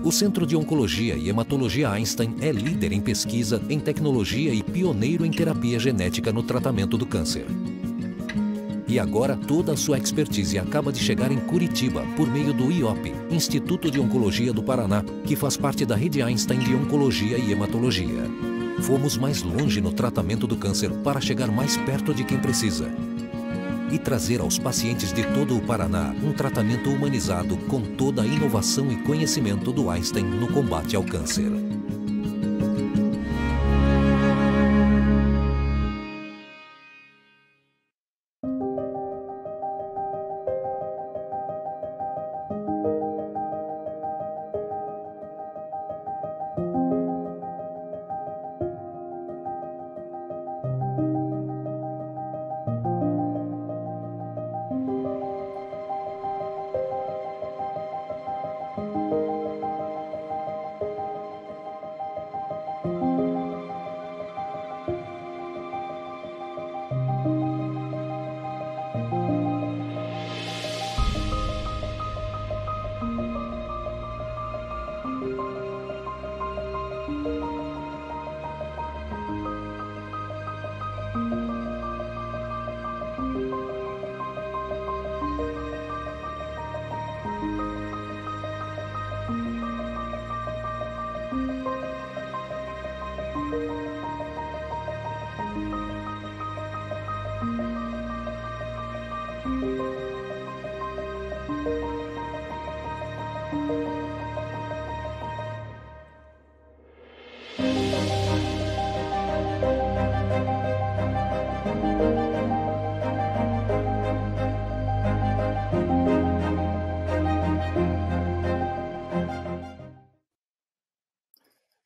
O Centro de Oncologia e Hematologia Einstein é líder em pesquisa, em tecnologia e pioneiro em terapia genética no tratamento do câncer. E agora toda a sua expertise acaba de chegar em Curitiba por meio do IOP, Instituto de Oncologia do Paraná, que faz parte da rede Einstein de Oncologia e Hematologia. Fomos mais longe no tratamento do câncer para chegar mais perto de quem precisa e trazer aos pacientes de todo o Paraná um tratamento humanizado com toda a inovação e conhecimento do Einstein no combate ao câncer.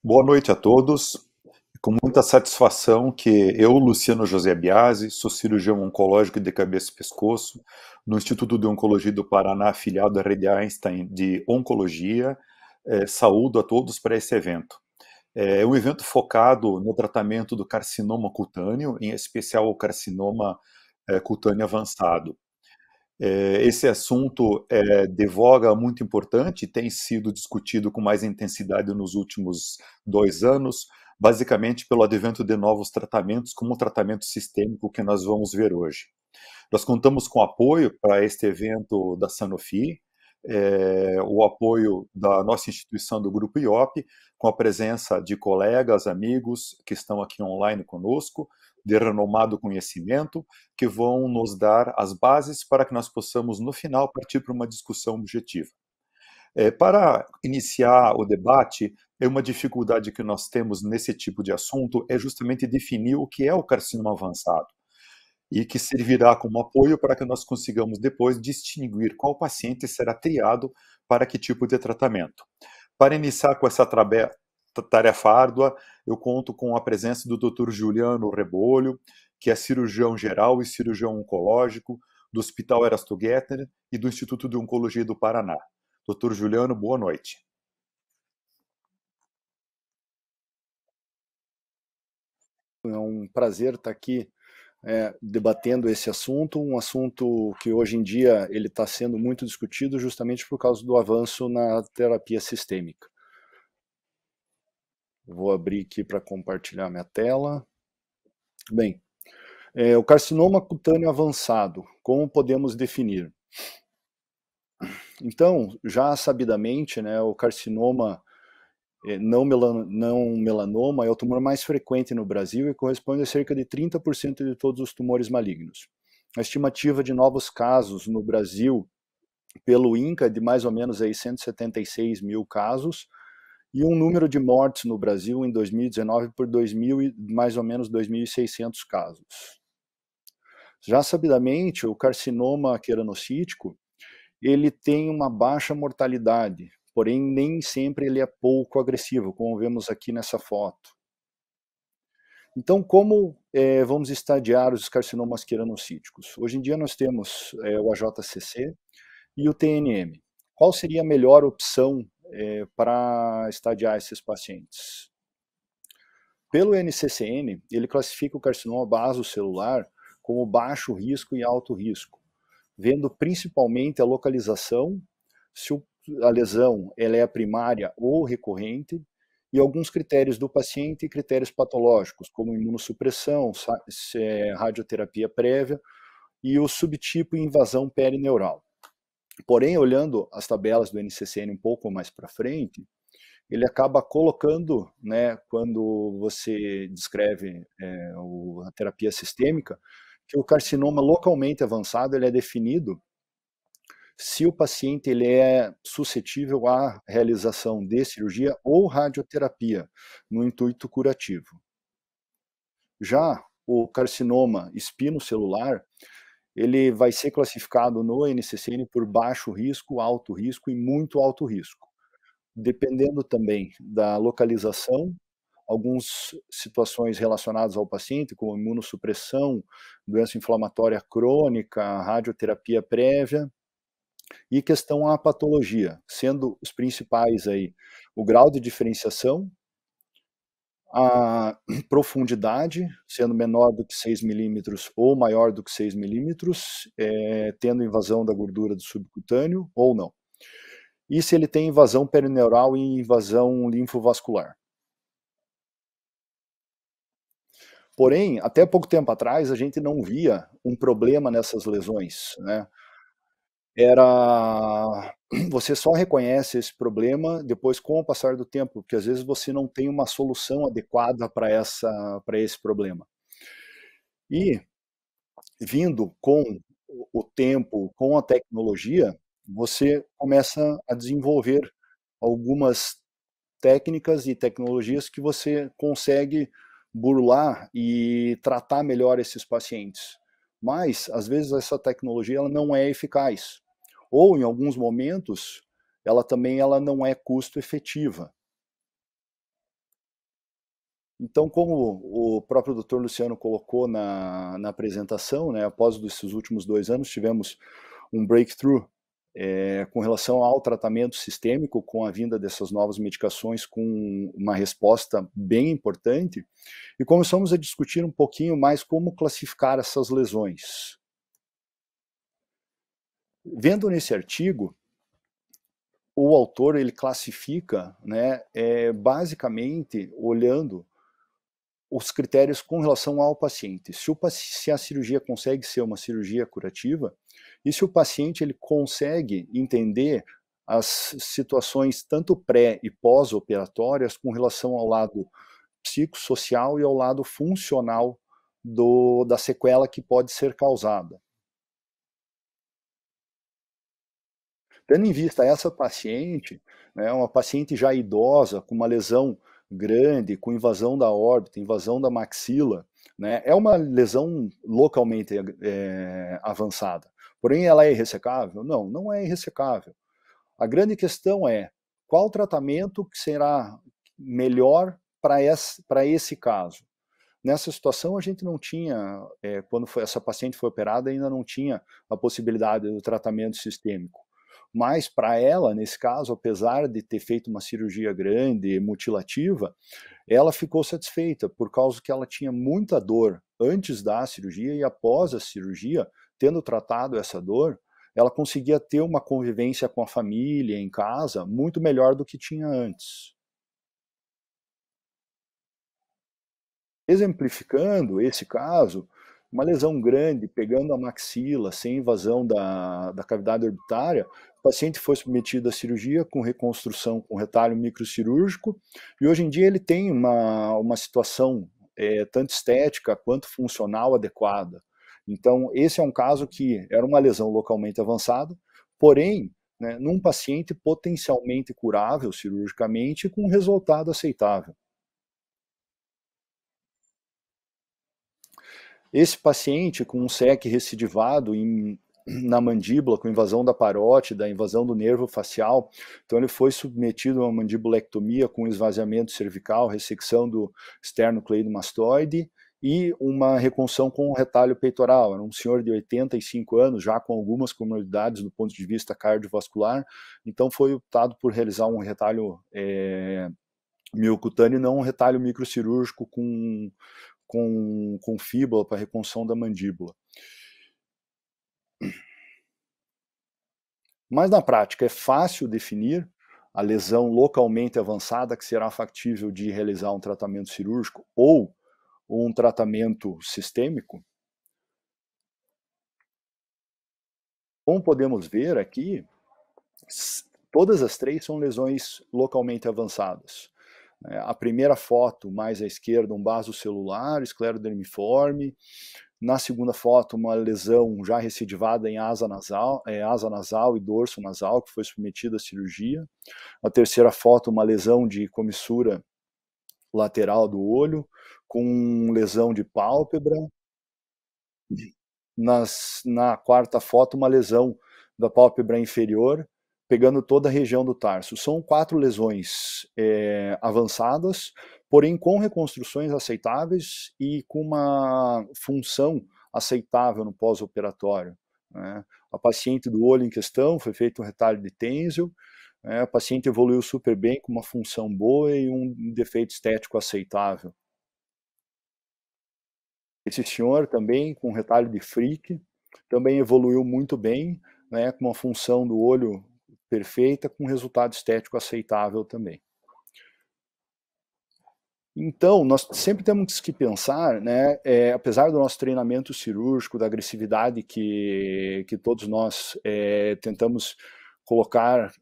Boa noite a todos. Com muita satisfação que eu, Luciano José Biasi, sou cirurgião oncológico de cabeça e pescoço no Instituto de Oncologia do Paraná, afiliado à rede Einstein de Oncologia. Saúdo a todos para esse evento. É um evento focado no tratamento do carcinoma cutâneo, em especial o carcinoma cutâneo avançado. Esse assunto é de voga muito importante, tem sido discutido com mais intensidade nos últimos 2 anos, basicamente pelo advento de novos tratamentos, como o tratamento sistêmico que nós vamos ver hoje. Nós contamos com apoio para este evento da Sanofi, o apoio da nossa instituição do Grupo IOP, com a presença de colegas, amigos que estão aqui online conosco, de renomado conhecimento, que vão nos dar as bases para que nós possamos, no final, partir para uma discussão objetiva. Para iniciar o debate, uma dificuldade que nós temos nesse tipo de assunto é justamente definir o que é o carcinoma avançado, e que servirá como apoio para que nós consigamos depois distinguir qual paciente será triado para que tipo de tratamento. Para iniciar com essa tarefa árdua, eu conto com a presença do Dr. Juliano Rebolho, que é cirurgião geral e cirurgião oncológico do Hospital Erasto Gettner e do Instituto de Oncologia do Paraná. Dr. Juliano, boa noite. É um prazer estar aqui debatendo esse assunto, um assunto que hoje em dia ele está sendo muito discutido justamente por causa do avanço na terapia sistêmica. Vou abrir aqui para compartilhar minha tela. Bem, o carcinoma cutâneo avançado, como podemos definir? Então, já sabidamente, né, o carcinoma não melanoma é o tumor mais frequente no Brasil e corresponde a cerca de 30% de todos os tumores malignos. A estimativa de novos casos no Brasil pelo INCA é de mais ou menos aí 176 mil casos, e um número de mortes no Brasil em 2019 por mais ou menos 2.600 casos. Já sabidamente, o carcinoma queranocítico, ele tem uma baixa mortalidade, porém nem sempre ele é pouco agressivo, como vemos aqui nessa foto. Então, como vamos estadiar os carcinomas queranocíticos? Hoje em dia nós temos o AJCC e o TNM. Qual seria a melhor opção para estadiar esses pacientes? Pelo NCCN, ele classifica o carcinoma basocelular como baixo risco e alto risco, vendo principalmente a localização, se o a lesão ela é primária ou recorrente, e alguns critérios do paciente e critérios patológicos, como imunossupressão, radioterapia prévia e o subtipo invasão perineural. Porém, olhando as tabelas do NCCN um pouco mais para frente, ele acaba colocando, né, quando você descreve a terapia sistêmica, que o carcinoma localmente avançado ele é definido se o paciente ele é suscetível à realização de cirurgia ou radioterapia no intuito curativo. Já o carcinoma espinocelular, ele vai ser classificado no NCCN por baixo risco, alto risco e muito alto risco. Dependendo também da localização, algumas situações relacionadas ao paciente, como imunossupressão, doença inflamatória crônica, radioterapia prévia, e questão à patologia, sendo os principais aí o grau de diferenciação, a profundidade, sendo menor do que 6 milímetros ou maior do que 6 milímetros, tendo invasão da gordura do subcutâneo ou não. E se ele tem invasão perineural e invasão linfovascular. Porém, até pouco tempo atrás, a gente não via um problema nessas lesões, né? Você só reconhece esse problema depois com o passar do tempo, porque às vezes você não tem uma solução adequada para esse problema. E vindo com o tempo, com a tecnologia, você começa a desenvolver algumas técnicas e tecnologias que você consegue burlar e tratar melhor esses pacientes. Mas, às vezes, essa tecnologia ela não é eficaz. Ou, em alguns momentos, ela não é custo efetiva. Então, como o próprio Dr. Luciano colocou na apresentação, né, após esses últimos 2 anos, tivemos um breakthrough com relação ao tratamento sistêmico, com a vinda dessas novas medicações, com uma resposta bem importante, e começamos a discutir um pouquinho mais como classificar essas lesões. Vendo nesse artigo, o autor ele classifica, né, basicamente olhando os critérios com relação ao paciente. Se a cirurgia consegue ser uma cirurgia curativa, e se o paciente ele consegue entender as situações tanto pré e pós-operatórias com relação ao lado psicossocial e ao lado funcional da sequela que pode ser causada. Tendo em vista essa paciente, né, uma paciente já idosa, com uma lesão grande, com invasão da órbita, invasão da maxila, né, é uma lesão localmente avançada. Porém, ela é irressecável? Não, não é irressecável. A grande questão é qual tratamento que será melhor para esse caso. Nessa situação, a gente não tinha, quando essa paciente foi operada, ainda não tinha a possibilidade do tratamento sistêmico. Mas para ela, nesse caso, apesar de ter feito uma cirurgia grande, mutilativa, ela ficou satisfeita, por causa que ela tinha muita dor antes da cirurgia e após a cirurgia, tendo tratado essa dor, ela conseguia ter uma convivência com a família, em casa, muito melhor do que tinha antes. Exemplificando esse caso, uma lesão grande, pegando a maxila, sem invasão da cavidade orbitária, o paciente foi submetido à cirurgia com reconstrução com retalho microcirúrgico, e hoje em dia ele tem uma situação tanto estética quanto funcional adequada. Então, esse é um caso que era uma lesão localmente avançada, porém, né, num paciente potencialmente curável cirurgicamente com um resultado aceitável. Esse paciente com um SEC recidivado na mandíbula, com invasão da parótida, invasão do nervo facial, então ele foi submetido a uma mandibulectomia com esvaziamento cervical, ressecção do esternocleidomastoide e uma reconstrução com o retalho peitoral. Era um senhor de 85 anos, já com algumas comorbidades do ponto de vista cardiovascular, então foi optado por realizar um retalho miocutâneo e não um retalho microcirúrgico com fíbula para reconstrução da mandíbula. Mas na prática é fácil definir a lesão localmente avançada que será factível de realizar um tratamento cirúrgico ou um tratamento sistêmico? Como podemos ver aqui, todas as três são lesões localmente avançadas. A primeira foto, mais à esquerda, um vaso celular, esclerodermiforme. Na segunda foto, uma lesão já recidivada em asa nasal e dorso nasal, que foi submetida à cirurgia. Na terceira foto, uma lesão de comissura lateral do olho, com lesão de pálpebra. Na quarta foto, uma lesão da pálpebra inferior, pegando toda a região do tarso. São 4 lesões avançadas, porém com reconstruções aceitáveis e com uma função aceitável no pós-operatório. Né? A paciente do olho em questão foi feito um retalho de Tenziel, a paciente evoluiu super bem, com uma função boa e um defeito estético aceitável. Esse senhor também, com retalho de Frick, também evoluiu muito bem, né, com uma função do olho perfeita, com resultado estético aceitável também. Então, nós sempre temos que pensar, né, apesar do nosso treinamento cirúrgico, da agressividade que todos nós tentamos colocar,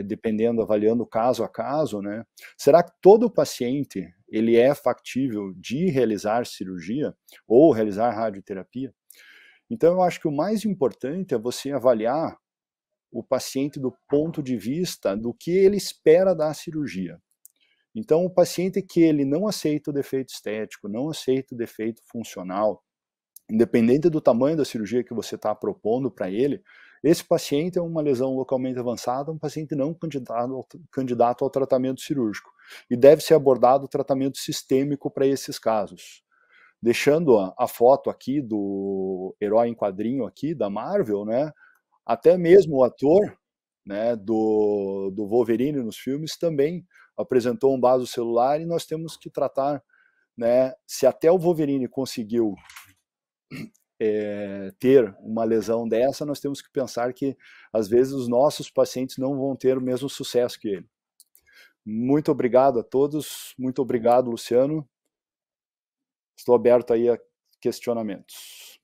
dependendo, avaliando caso a caso, né, será que todo paciente ele é factível de realizar cirurgia ou realizar radioterapia? Então, eu acho que o mais importante é você avaliar o paciente do ponto de vista do que ele espera da cirurgia. Então, o paciente que ele não aceita o defeito estético, não aceita o defeito funcional, independente do tamanho da cirurgia que você está propondo para ele, esse paciente é uma lesão localmente avançada, um paciente não candidato ao tratamento cirúrgico. E deve ser abordado o tratamento sistêmico para esses casos. Deixando a foto aqui do herói em quadrinho aqui, da Marvel, né? Até mesmo o ator, né, do Wolverine nos filmes também apresentou um vaso celular, e nós temos que tratar, né, se até o Wolverine conseguiu ter uma lesão dessa, nós temos que pensar que às vezes os nossos pacientes não vão ter o mesmo sucesso que ele. Muito obrigado a todos, muito obrigado, Luciano. Estou aberto aí a questionamentos.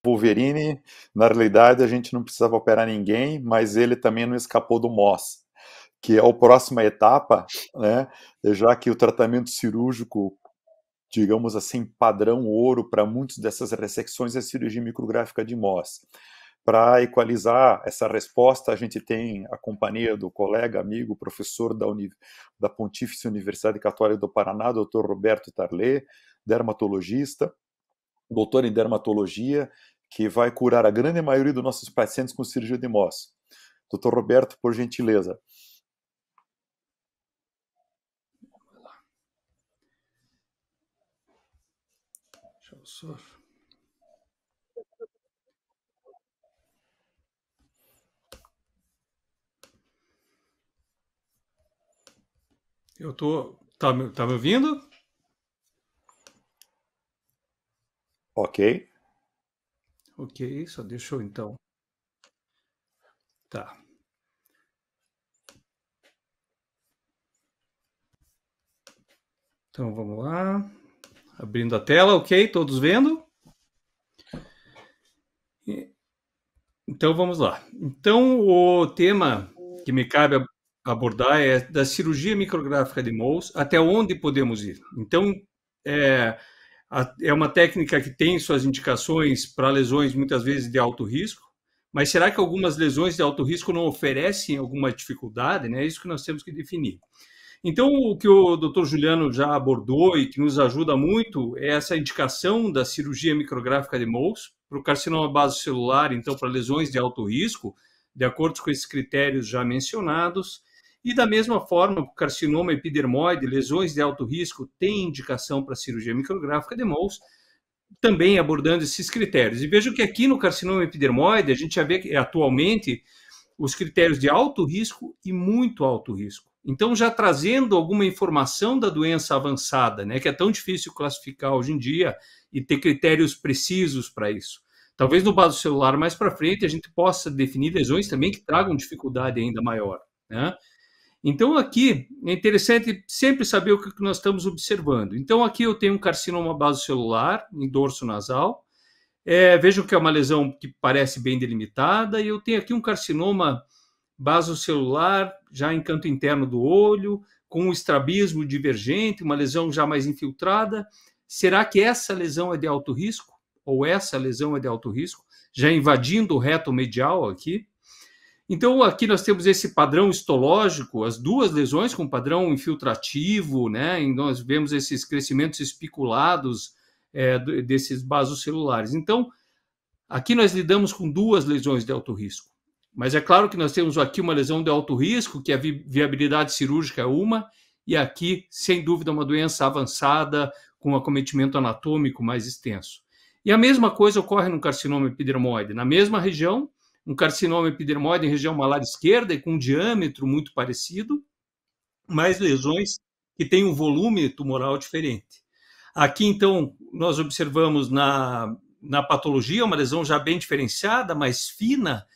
Wolverine, na realidade, a gente não precisava operar ninguém, mas ele também não escapou do MOS, que é a próxima etapa, né? Já que o tratamento cirúrgico, digamos assim, padrão ouro para muitas dessas ressecções é a cirurgia micrográfica de MOS. Para equalizar essa resposta, a gente tem a companhia do colega, amigo, professor da Pontífice Universidade Católica do Paraná, Dr. Roberto Tarlet, dermatologista, doutor em dermatologia, que vai curar a grande maioria dos nossos pacientes com cirurgia de MOS. Dr. Roberto, por gentileza. Deixa eu só... Eu tô... Tá me ouvindo? Ok. Ok, só deixa eu então. Tá. Então vamos lá. Abrindo a tela, ok? Todos vendo? Então vamos lá. Então o tema que me cabe abordar é da cirurgia micrográfica de Mohs, até onde podemos ir. Então é uma técnica que tem suas indicações para lesões muitas vezes de alto risco, mas será que algumas lesões de alto risco não oferecem alguma dificuldade? Né? É isso que nós temos que definir. Então, o que o Dr. Juliano já abordou e que nos ajuda muito é essa indicação da cirurgia micrográfica de Mohs para o carcinoma basocelular, então para lesões de alto risco, de acordo com esses critérios já mencionados. E da mesma forma, o carcinoma epidermoide, lesões de alto risco, tem indicação para cirurgia micrográfica de Mohs, também abordando esses critérios. E vejo que aqui no carcinoma epidermoide, a gente já vê que atualmente os critérios de alto risco e muito alto risco. Então, já trazendo alguma informação da doença avançada, né, que é tão difícil classificar hoje em dia e ter critérios precisos para isso. Talvez no basocelular mais para frente a gente possa definir lesões também que tragam dificuldade ainda maior, né? Então, aqui é interessante sempre saber o que nós estamos observando. Então, aqui eu tenho um carcinoma basocelular em dorso nasal. Vejam que é uma lesão que parece bem delimitada, e eu tenho aqui um carcinoma basocelular já em canto interno do olho, com um estrabismo divergente, uma lesão já mais infiltrada. Será que essa lesão é de alto risco? Ou essa lesão é de alto risco? Já invadindo o reto medial aqui. Então, aqui nós temos esse padrão histológico, as duas lesões com padrão infiltrativo, né? E nós vemos esses crescimentos espiculados desses basocelulares. Então, aqui nós lidamos com duas lesões de alto risco. Mas é claro que nós temos aqui uma lesão de alto risco, que a viabilidade cirúrgica é uma, e aqui, sem dúvida, uma doença avançada, com acometimento anatômico mais extenso. E a mesma coisa ocorre no carcinoma epidermoide. Na mesma região, um carcinoma epidermoide em região malar esquerda e com um diâmetro muito parecido, mas lesões que têm um volume tumoral diferente. Aqui, então, nós observamos na patologia uma lesão já bem diferenciada, mais fina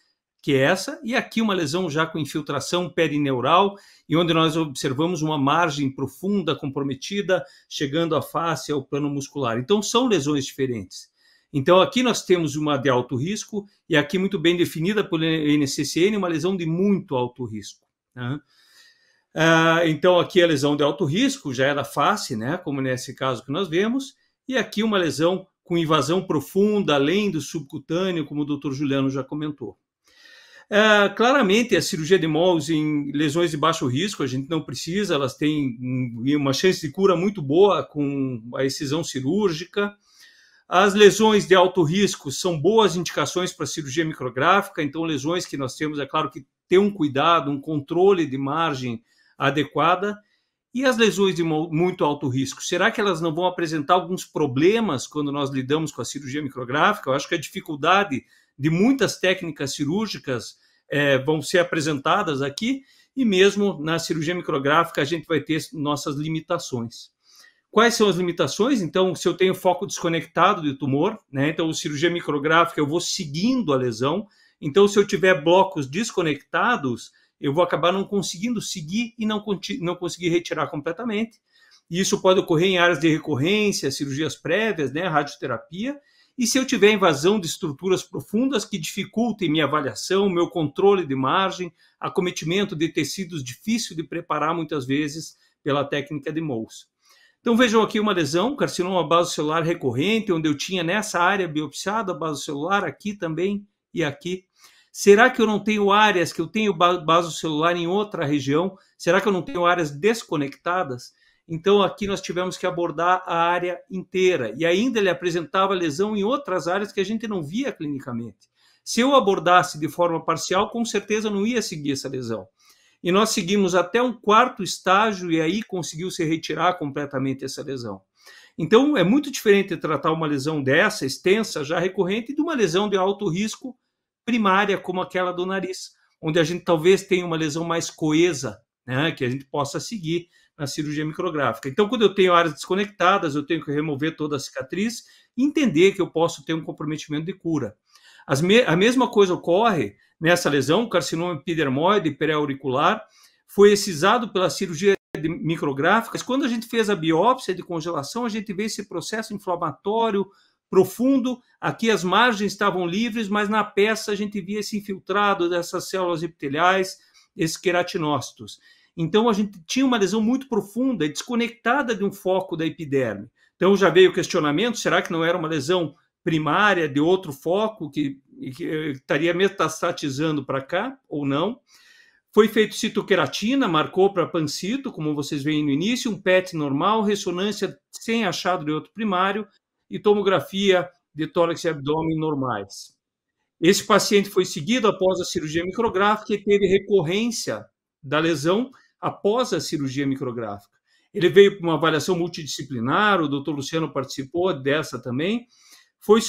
que essa, e aqui uma lesão já com infiltração perineural, e onde nós observamos uma margem profunda, comprometida, chegando à face, ao plano muscular. Então, são lesões diferentes. Então, aqui nós temos uma de alto risco, e aqui muito bem definida pelo NCCN, uma lesão de muito alto risco, né? Então, aqui a lesão de alto risco já é da face, né, como nesse caso que nós vemos, e aqui uma lesão com invasão profunda, além do subcutâneo, como o Dr. Juliano já comentou. Claramente, a cirurgia de Mohs em lesões de baixo risco, a gente não precisa, elas têm uma chance de cura muito boa com a excisão cirúrgica. As lesões de alto risco são boas indicações para cirurgia micrográfica, então lesões que nós temos, é claro que ter um cuidado, um controle de margem adequada. E as lesões de muito alto risco, será que elas não vão apresentar alguns problemas quando nós lidamos com a cirurgia micrográfica? Eu acho que a dificuldade de muitas técnicas cirúrgicas vão ser apresentadas aqui, e mesmo na cirurgia micrográfica a gente vai ter nossas limitações. Quais são as limitações? Então, se eu tenho foco desconectado de tumor, né, então, cirurgia micrográfica, eu vou seguindo a lesão. Então, se eu tiver blocos desconectados, eu vou acabar não conseguindo seguir e não conseguir retirar completamente. E isso pode ocorrer em áreas de recorrência, cirurgias prévias, né, radioterapia. E se eu tiver invasão de estruturas profundas que dificultem minha avaliação, meu controle de margem, acometimento de tecidos difícil de preparar muitas vezes pela técnica de Mohs. Então vejam aqui uma lesão, carcinoma basocelular recorrente, onde eu tinha nessa área biopsiada basocelular, aqui também e aqui. Será que eu não tenho áreas, que eu tenho basocelular em outra região? Será que eu não tenho áreas desconectadas? Então, aqui nós tivemos que abordar a área inteira. E ainda ele apresentava lesão em outras áreas que a gente não via clinicamente. Se eu abordasse de forma parcial, com certeza não ia seguir essa lesão. E nós seguimos até um quarto estágio e aí conseguiu se retirar completamente essa lesão. Então, é muito diferente tratar uma lesão dessa, extensa, já recorrente, de uma lesão de alto risco primária, como aquela do nariz, onde a gente talvez tenha uma lesão mais coesa, né, que a gente possa seguir na cirurgia micrográfica. Então, quando eu tenho áreas desconectadas, eu tenho que remover toda a cicatriz e entender que eu posso ter um comprometimento de cura. A mesma coisa ocorre nessa lesão, carcinoma epidermoide pré-auricular, foi excisado pela cirurgia micrográfica, mas quando a gente fez a biópsia de congelação, a gente vê esse processo inflamatório profundo. Aqui as margens estavam livres, mas na peça a gente via esse infiltrado dessas células epiteliais, esses queratinócitos. Então a gente tinha uma lesão muito profunda e desconectada de um foco da epiderme. Então já veio o questionamento, será que não era uma lesão primária de outro foco que estaria metastatizando para cá ou não? Foi feito citoqueratina, marcou para pancito, como vocês veem no início, um PET normal, ressonância sem achado de outro primário e tomografia de tórax e abdômen normais. Esse paciente foi seguido após a cirurgia micrográfica e teve recorrência da lesão após a cirurgia micrográfica. Ele veio para uma avaliação multidisciplinar, o Dr. Luciano participou dessa também, Foi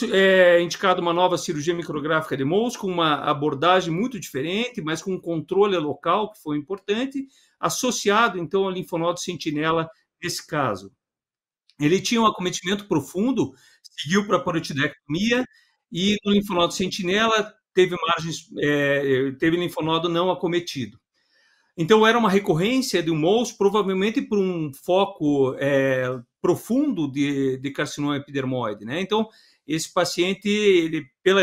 indicada uma nova cirurgia micrográfica de Mohs, com uma abordagem muito diferente, mas com um controle local, que foi importante, associado, então, ao linfonodo sentinela nesse caso. Ele tinha um acometimento profundo, seguiu para a parotidectomia, e no linfonodo sentinela teve linfonodo não acometido. Então, era uma recorrência de um Mohs, provavelmente por um foco profundo de carcinoma epidermoide, né? Então, esse paciente, ele, pela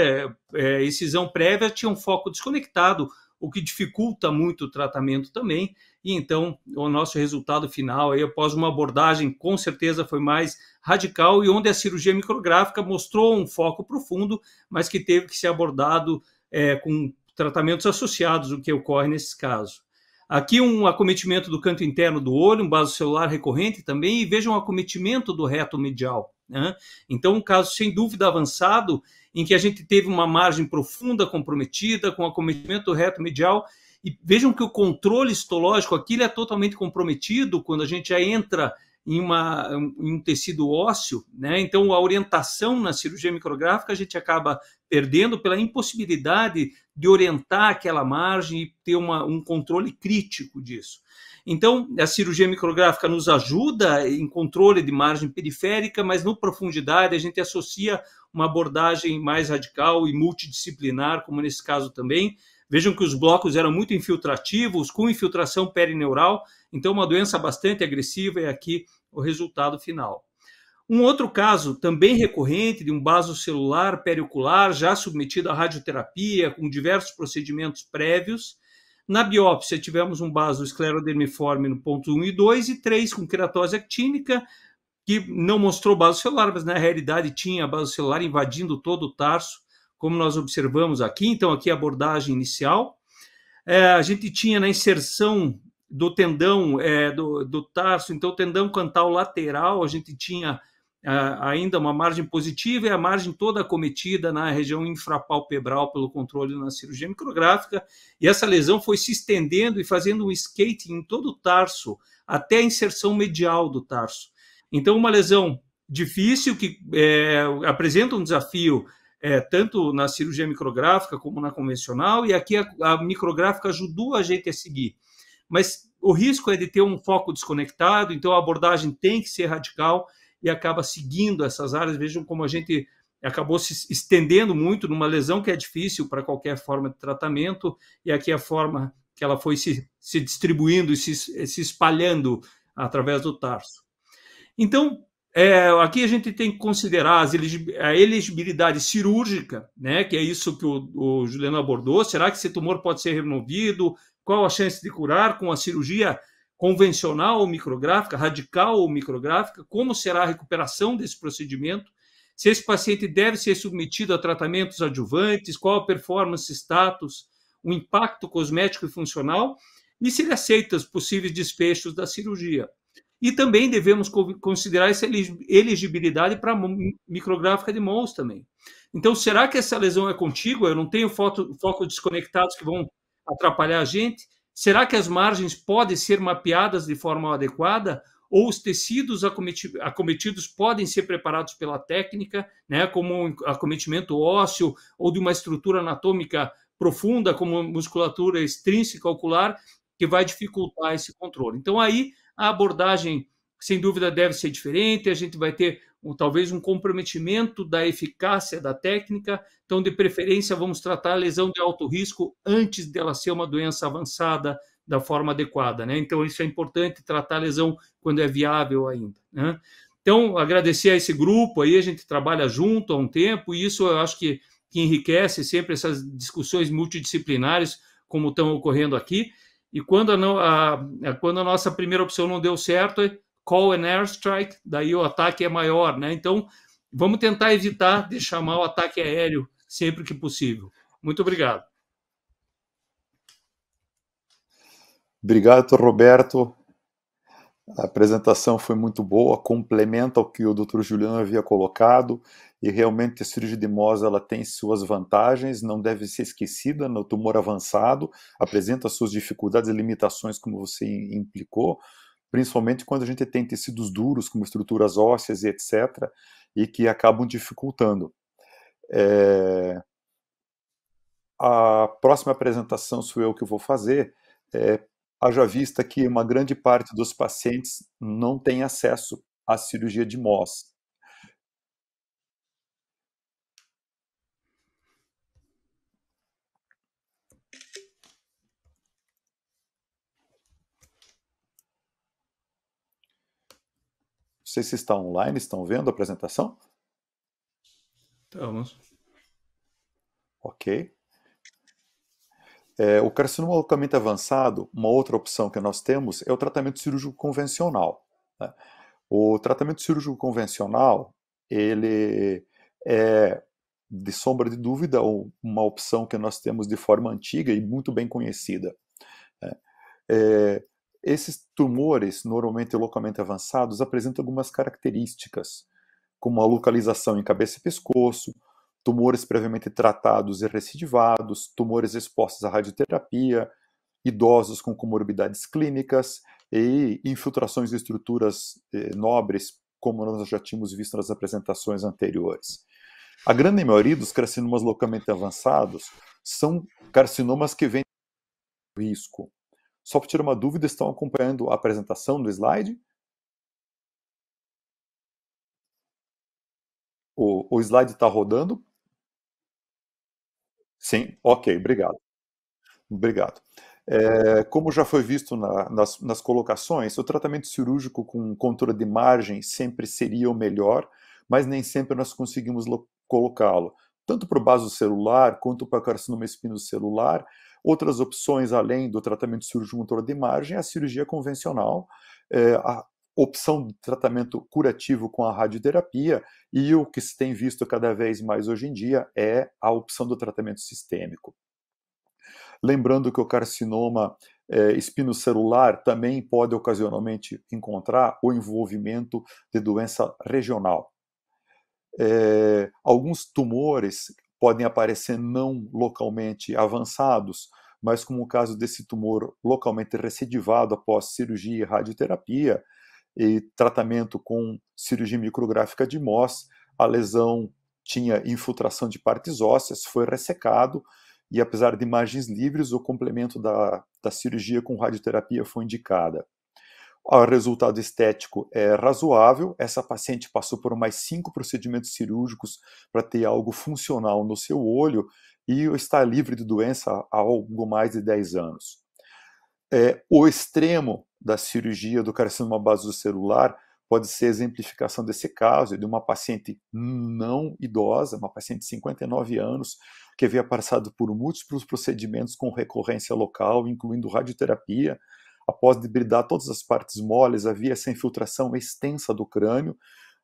excisão prévia, tinha um foco desconectado, o que dificulta muito o tratamento também. E então, o nosso resultado final, aí, após uma abordagem, com certeza foi mais radical, e onde a cirurgia micrográfica mostrou um foco profundo, mas que teve que ser abordado com tratamentos associados, o que ocorre nesse caso. Aqui um acometimento do canto interno do olho, um basocelular recorrente também, e veja um acometimento do reto medial, né? Então, um caso sem dúvida avançado, em que a gente teve uma margem profunda comprometida, com acometimento do reto medial, e vejam que o controle histológico aqui é totalmente comprometido quando a gente já entra em um tecido ósseo, né? Então, a orientação na cirurgia micrográfica a gente acaba perdendo pela impossibilidade de orientar aquela margem e ter um controle crítico disso. Então, a cirurgia micrográfica nos ajuda em controle de margem periférica, mas no profundidade a gente associa uma abordagem mais radical e multidisciplinar, como nesse caso também. Vejam que os blocos eram muito infiltrativos, com infiltração perineural, então uma doença bastante agressiva, e aqui o resultado final. Um outro caso também recorrente de um basocelular periocular já submetido à radioterapia, com diversos procedimentos prévios. Na biópsia tivemos um baso esclerodermiforme no ponto 1 e 2 e 3 com queratose actínica, que não mostrou basocelular, mas na realidade tinha basocelular invadindo todo o tarso, como nós observamos aqui. Então, aqui a abordagem inicial. A gente tinha na inserção do tendão do tarso, então o tendão cantal lateral, a gente tinha ainda uma margem positiva e a margem toda acometida na região infrapalpebral pelo controle na cirurgia micrográfica, e essa lesão foi se estendendo e fazendo um skating em todo o tarso, até a inserção medial do tarso. Então, uma lesão difícil que apresenta um desafio tanto na cirurgia micrográfica como na convencional, e aqui a micrográfica ajudou a gente a seguir. Mas o risco é de ter um foco desconectado, então a abordagem tem que ser radical e acaba seguindo essas áreas. Vejam como a gente acabou se estendendo muito numa lesão que é difícil para qualquer forma de tratamento, e aqui a forma que ela foi se distribuindo e se espalhando através do tarso. Então, aqui a gente tem que considerar a elegibilidade cirúrgica, né, que é isso que o Juliano abordou. Será que esse tumor pode ser removido? Qual a chance de curar com a cirurgia convencional ou micrográfica, radical ou micrográfica? Como será a recuperação desse procedimento? Se esse paciente deve ser submetido a tratamentos adjuvantes? Qual a performance status? O impacto cosmético e funcional? E se ele aceita os possíveis desfechos da cirurgia? E também devemos considerar essa elegibilidade para a micrográfica de Mohs também. Então, será que essa lesão é contígua? Eu não tenho focos desconectados que vão atrapalhar a gente? Será que as margens podem ser mapeadas de forma adequada? Ou os tecidos acometidos podem ser preparados pela técnica, né, como um acometimento ósseo ou de uma estrutura anatômica profunda, como musculatura extrínseca ocular, que vai dificultar esse controle? Então, aí, a abordagem, sem dúvida, deve ser diferente. A gente vai ter talvez um comprometimento da eficácia da técnica. Então, de preferência, vamos tratar a lesão de alto risco antes dela ser uma doença avançada da forma adequada, né? Então, isso é importante, tratar a lesão quando é viável ainda, né? Então, agradecer a esse grupo aí, a gente trabalha junto há um tempo, e isso eu acho que enriquece sempre essas discussões multidisciplinares, como estão ocorrendo aqui. E quando a nossa primeira opção não deu certo, é call an airstrike, daí o ataque é maior, né? Então, vamos tentar evitar de chamar o ataque aéreo sempre que possível. Muito obrigado. Obrigado, Dr. Roberto. A apresentação foi muito boa, complementa o que o Dr. Juliano havia colocado, e realmente a cirurgia de Mohs ela tem suas vantagens, não deve ser esquecida no tumor avançado, apresenta suas dificuldades e limitações, como você implicou, principalmente quando a gente tem tecidos duros, como estruturas ósseas e etc., e que acabam dificultando. A próxima apresentação sou eu que vou fazer. Haja vista que uma grande parte dos pacientes não tem acesso à cirurgia de Mohs. Não sei se está online, estão vendo a apresentação? Estamos. Ok. O carcinoma localmente avançado, uma outra opção que nós temos é o tratamento cirúrgico convencional, né? O tratamento cirúrgico convencional, ele é, de sombra de dúvida, uma opção que nós temos de forma antiga e muito bem conhecida, né? Esses tumores, normalmente localmente avançados, apresentam algumas características, como a localização em cabeça e pescoço, tumores previamente tratados e recidivados, tumores expostos à radioterapia, idosos com comorbidades clínicas e infiltrações de estruturas nobres, como nós já tínhamos visto nas apresentações anteriores. A grande maioria dos carcinomas localmente avançados são carcinomas que vêm com risco. Só para tirar uma dúvida, estão acompanhando a apresentação do slide? O slide está rodando? Sim, ok, obrigado. Obrigado. Como já foi visto nas colocações, o tratamento cirúrgico com controle de margem sempre seria o melhor, mas nem sempre nós conseguimos colocá-lo, tanto para o baso celular quanto para o carcinoma espinocelular. Outras opções, além do tratamento cirúrgico com controle de margem, é a cirurgia convencional, a opção de tratamento curativo com a radioterapia, e o que se tem visto cada vez mais hoje em dia é a opção do tratamento sistêmico. Lembrando que o carcinoma espinocelular também pode ocasionalmente encontrar o envolvimento de doença regional. Alguns tumores podem aparecer não localmente avançados, mas como o caso desse tumor localmente recidivado após cirurgia e radioterapia e tratamento com cirurgia micrográfica de Mohs, a lesão tinha infiltração de partes ósseas, foi ressecado, e apesar de margens livres, o complemento da cirurgia com radioterapia foi indicada. O resultado estético é razoável. Essa paciente passou por mais 5 procedimentos cirúrgicos para ter algo funcional no seu olho e está livre de doença há algo mais de 10 anos. O extremo da cirurgia do carcinoma basocelular pode ser a exemplificação desse caso, de uma paciente não idosa, uma paciente de 59 anos, que havia passado por múltiplos procedimentos com recorrência local, incluindo radioterapia. Após debridar todas as partes moles, havia essa infiltração extensa do crânio,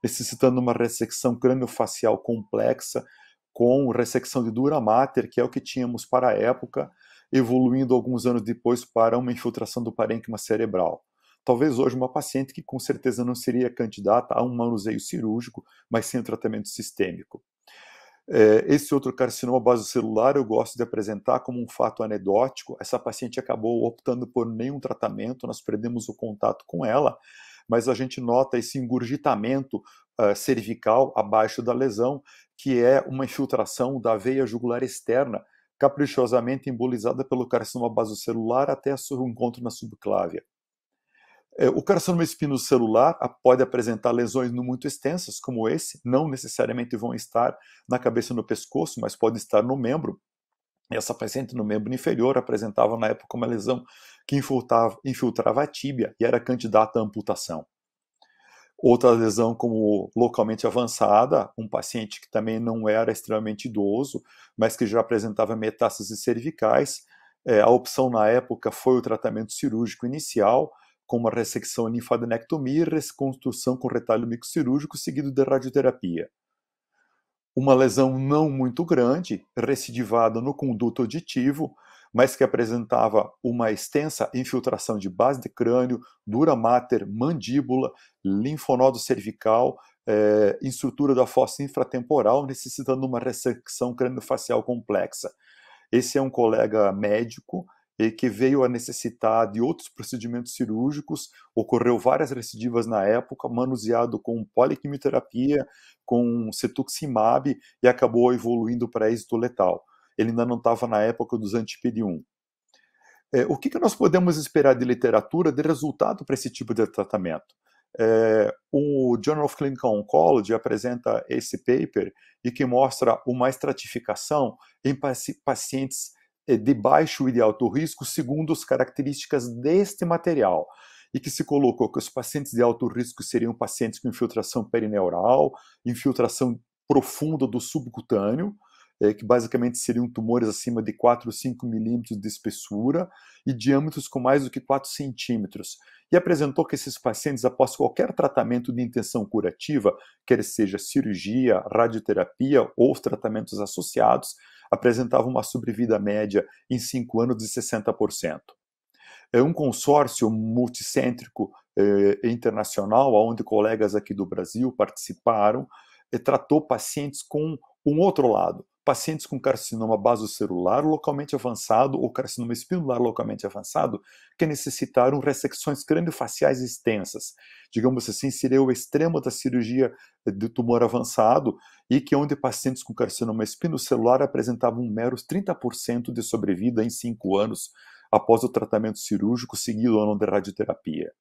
necessitando uma ressecção craniofacial complexa, com ressecção de dura mater, que é o que tínhamos para a época, evoluindo alguns anos depois para uma infiltração do parênquima cerebral. Talvez hoje uma paciente que com certeza não seria candidata a um manuseio cirúrgico, mas sim um tratamento sistêmico. Esse outro carcinoma basocelular eu gosto de apresentar como um fato anedótico. Essa paciente acabou optando por nenhum tratamento, nós perdemos o contato com ela, mas a gente nota esse engurgitamento cervical abaixo da lesão, que é uma infiltração da veia jugular externa, caprichosamente embolizada pelo carcinoma basocelular até seu encontro na subclávia. O carcinoma espinocelular pode apresentar lesões não muito extensas, como esse, não necessariamente vão estar na cabeça e no pescoço, mas pode estar no membro. Essa paciente no membro inferior apresentava na época uma lesão que infiltrava a tíbia e era candidata à amputação. Outra lesão como localmente avançada, um paciente que também não era extremamente idoso, mas que já apresentava metástases cervicais. A opção na época foi o tratamento cirúrgico inicial, com uma ressecção linfadenectomia e reconstrução com retalho microcirúrgico seguido de radioterapia. Uma lesão não muito grande, recidivada no conduto auditivo, mas que apresentava uma extensa infiltração de base de crânio, dura mater, mandíbula, linfonodo cervical, estrutura da fossa infratemporal, necessitando uma ressecção craniofacial complexa. Esse é um colega médico e que veio a necessitar de outros procedimentos cirúrgicos, ocorreu várias recidivas na época, manuseado com poliquimioterapia, com cetuximab, e acabou evoluindo para êxito letal. Ele ainda não estava na época dos anti-PD-1. O que nós podemos esperar de literatura de resultado para esse tipo de tratamento? O Journal of Clinical Oncology apresenta esse paper e que mostra uma estratificação em pacientes de baixo e de alto risco segundo as características deste material, e que se colocou que os pacientes de alto risco seriam pacientes com infiltração perineural, infiltração profunda do subcutâneo, que basicamente seriam tumores acima de 4 ou 5 milímetros de espessura e diâmetros com mais do que 4 centímetros. E apresentou que esses pacientes, após qualquer tratamento de intenção curativa, quer seja cirurgia, radioterapia ou os tratamentos associados, apresentavam uma sobrevida média em 5 anos de 60%. É um consórcio multicêntrico internacional, onde colegas aqui do Brasil participaram, e tratou pacientes com um outro lado, pacientes com carcinoma basocelular localmente avançado ou carcinoma espinular localmente avançado, que necessitaram ressecções craniofaciais extensas. Digamos assim, seria o extremo da cirurgia de tumor avançado, e que onde pacientes com carcinoma espinocelular apresentavam meros 30% de sobrevida em 5 anos após o tratamento cirúrgico seguido ou não de radioterapia.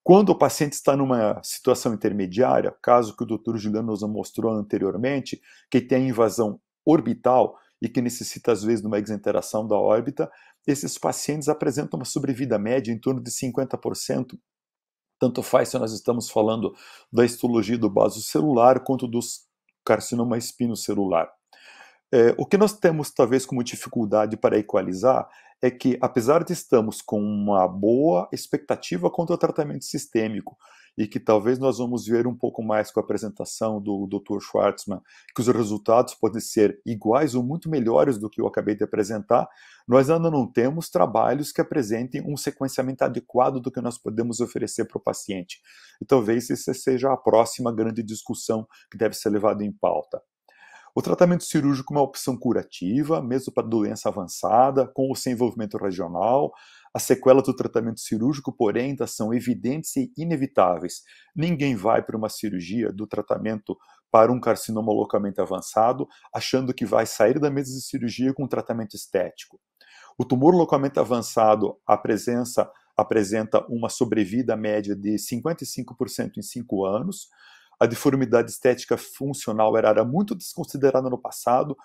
Quando o paciente está numa situação intermediária, caso que o Dr. Juliano nos mostrou anteriormente, que tem invasão orbital e que necessita, às vezes, de uma exenteração da órbita, esses pacientes apresentam uma sobrevida média em torno de 50%. Tanto faz se nós estamos falando da histologia do basocelular quanto do carcinoma espinocelular. O que nós temos, talvez, como dificuldade para equalizar é que, apesar de estarmos com uma boa expectativa quanto ao tratamento sistêmico, e que talvez nós vamos ver um pouco mais com a apresentação do Dr. Schwartzman, que os resultados podem ser iguais ou muito melhores do que eu acabei de apresentar, nós ainda não temos trabalhos que apresentem um sequenciamento adequado do que nós podemos oferecer para o paciente. E talvez essa seja a próxima grande discussão que deve ser levada em pauta. O tratamento cirúrgico é uma opção curativa, mesmo para doença avançada, com ou sem envolvimento regional. As sequelas do tratamento cirúrgico, porém, ainda são evidentes e inevitáveis. Ninguém vai para uma cirurgia do tratamento para um carcinoma localmente avançado, achando que vai sair da mesa de cirurgia com um tratamento estético. O tumor localmente avançado apresenta uma sobrevida média de 55% em 5 anos. A deformidade estética funcional era muito desconsiderada no passado,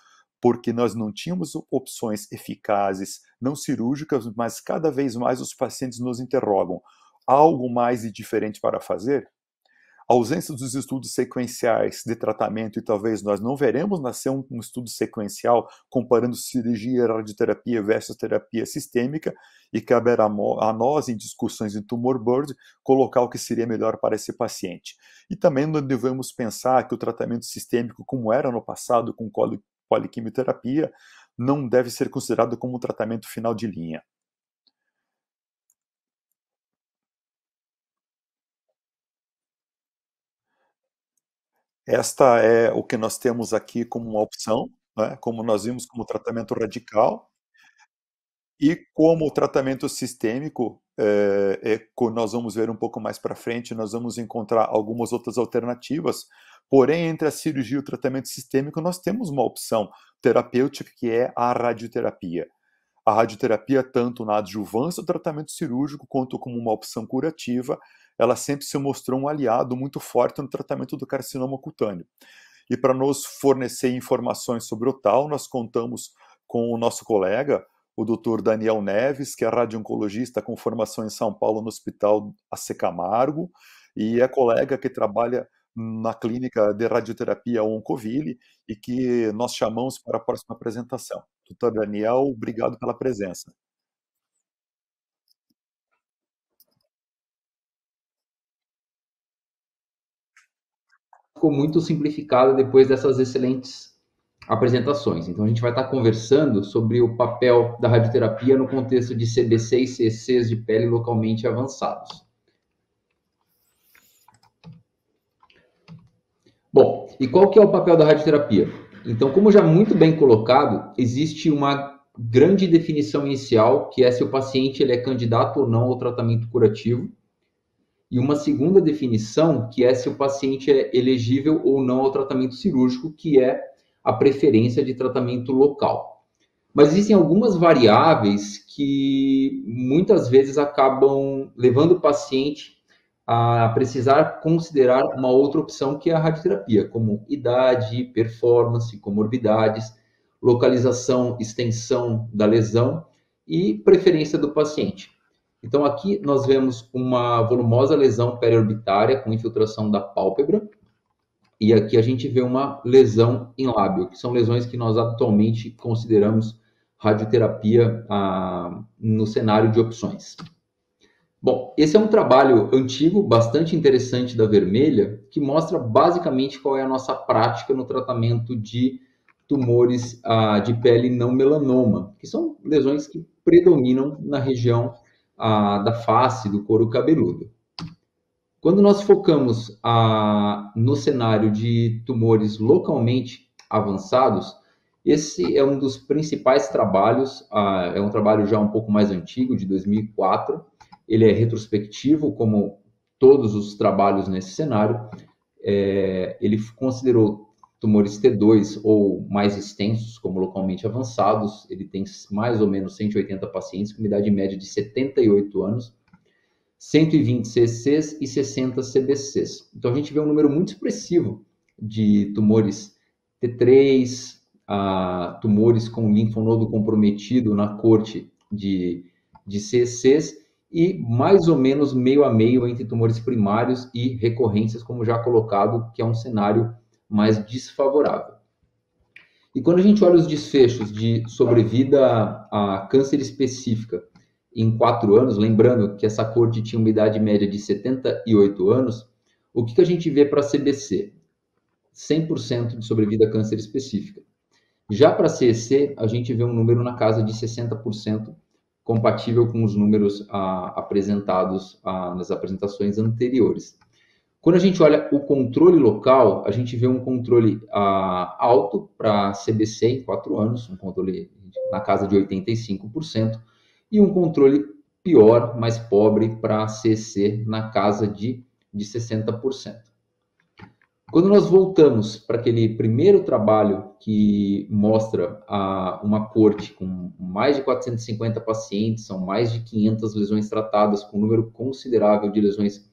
porque nós não tínhamos opções eficazes, não cirúrgicas, mas cada vez mais os pacientes nos interrogam: há algo mais e diferente para fazer? A ausência dos estudos sequenciais de tratamento, e talvez nós não veremos nascer um estudo sequencial comparando cirurgia, radioterapia versus terapia sistêmica, e caberá a nós, em discussões em Tumor Board, colocar o que seria melhor para esse paciente. E também não devemos pensar que o tratamento sistêmico, como era no passado com poliquimioterapia, não deve ser considerado como um tratamento final de linha. Esta é o que nós temos aqui como uma opção, né, como nós vimos como tratamento radical, e como tratamento sistêmico, nós vamos ver um pouco mais para frente, nós vamos encontrar algumas outras alternativas, porém, entre a cirurgia e o tratamento sistêmico, nós temos uma opção terapêutica, que é a radioterapia. A radioterapia, tanto na adjuvância do tratamento cirúrgico, quanto como uma opção curativa, ela sempre se mostrou um aliado muito forte no tratamento do carcinoma cutâneo. E para nos fornecer informações sobre o tal, nós contamos com o nosso colega, o Dr. Daniel Neves, que é radio-oncologista com formação em São Paulo no Hospital AC Camargo, e é colega que trabalha na clínica de radioterapia Oncoville, e que nós chamamos para a próxima apresentação. Dr. Daniel, obrigado pela presença. Ficou muito simplificada depois dessas excelentes apresentações. Então, a gente vai estar conversando sobre o papel da radioterapia no contexto de CBC e CCs de pele localmente avançados. Bom, e qual que é o papel da radioterapia? Então, como já muito bem colocado, existe uma grande definição inicial, que é se o paciente ele é candidato ou não ao tratamento curativo, e uma segunda definição, que é se o paciente é elegível ou não ao tratamento cirúrgico, que é a preferência de tratamento local. Mas existem algumas variáveis que muitas vezes acabam levando o paciente a precisar considerar uma outra opção, que é a radioterapia, como idade, performance, comorbidades, localização, extensão da lesão e preferência do paciente. Então, aqui nós vemos uma volumosa lesão periorbitária com infiltração da pálpebra, e aqui a gente vê uma lesão em lábio, que são lesões que nós atualmente consideramos radioterapia no cenário de opções. Bom, esse é um trabalho antigo, bastante interessante da Vermelha, que mostra basicamente qual é a nossa prática no tratamento de tumores de pele não melanoma, que são lesões que predominam na região da face, do couro cabeludo. Quando nós focamos no cenário de tumores localmente avançados, esse é um dos principais trabalhos, é um trabalho já um pouco mais antigo, de 2004, ele é retrospectivo, como todos os trabalhos nesse cenário, ele considerou tumores T2 ou mais extensos, como localmente avançados, ele tem mais ou menos 180 pacientes, com idade média de 78 anos, 120 CCs e 60 CBCs. Então, a gente vê um número muito expressivo de tumores T3, tumores com linfonodo comprometido na corte de CCs, e mais ou menos meio a meio entre tumores primários e recorrências, como já colocado, que é um cenário mais desfavorável. E quando a gente olha os desfechos de sobrevida a câncer específica em 4 anos, lembrando que essa corte tinha uma idade média de 78 anos, o que a gente vê para CBC? 100% de sobrevida a câncer específica. Já para CEC, a gente vê um número na casa de 60%, compatível com os números apresentados nas apresentações anteriores. Quando a gente olha o controle local, a gente vê um controle alto para CBC em 4 anos, um controle na casa de 85%, e um controle pior, mais pobre, para CC na casa de 60%. Quando nós voltamos para aquele primeiro trabalho que mostra uma corte com mais de 450 pacientes, são mais de 500 lesões tratadas, com um número considerável de lesões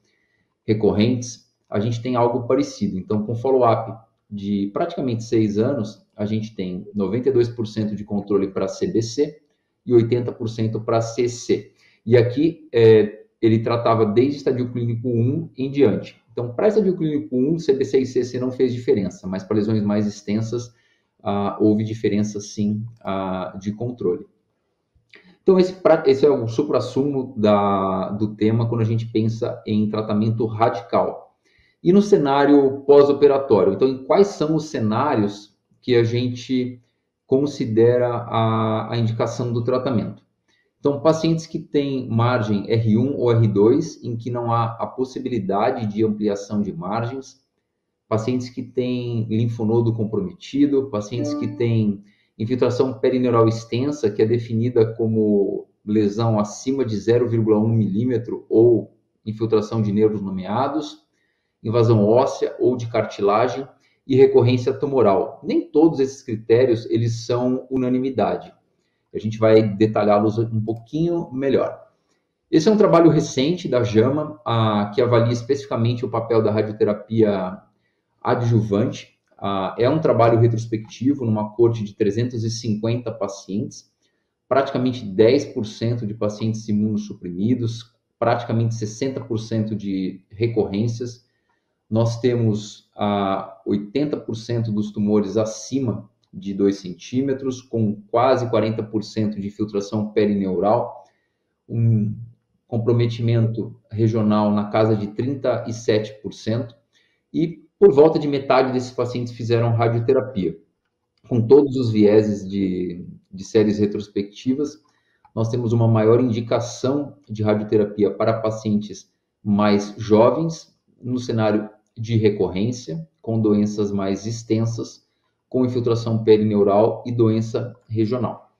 recorrentes, a gente tem algo parecido. Então, com follow-up de praticamente 6 anos, a gente tem 92% de controle para CBC e 80% para CC. E aqui ele tratava desde estadio clínico 1 em diante. Então, para estadio clínico 1, CBC e CC não fez diferença, mas para lesões mais extensas, houve diferença sim de controle. Então, esse é o suprassumo do tema quando a gente pensa em tratamento radical. E no cenário pós-operatório? Então, quais são os cenários que a gente considera a indicação do tratamento? Então, pacientes que têm margem R1 ou R2, em que não há a possibilidade de ampliação de margens, pacientes que têm linfonodo comprometido, pacientes que têm infiltração perineural extensa, que é definida como lesão acima de 0,1 milímetro ou infiltração de nervos nomeados, invasão óssea ou de cartilagem e recorrência tumoral. Nem todos esses critérios eles são unanimidade. A gente vai detalhá-los um pouquinho melhor. Esse é um trabalho recente da JAMA, que avalia especificamente o papel da radioterapia adjuvante. É um trabalho retrospectivo numa corte de 350 pacientes, praticamente 10% de pacientes imunossuprimidos, praticamente 60% de recorrências. Nós temos 80% dos tumores acima de 2 centímetros, com quase 40% de infiltração perineural, um comprometimento regional na casa de 37%, e por volta de metade desses pacientes fizeram radioterapia. Com todos os vieses de séries retrospectivas, nós temos uma maior indicação de radioterapia para pacientes mais jovens, no cenário de recorrência, com doenças mais extensas, com infiltração perineural e doença regional.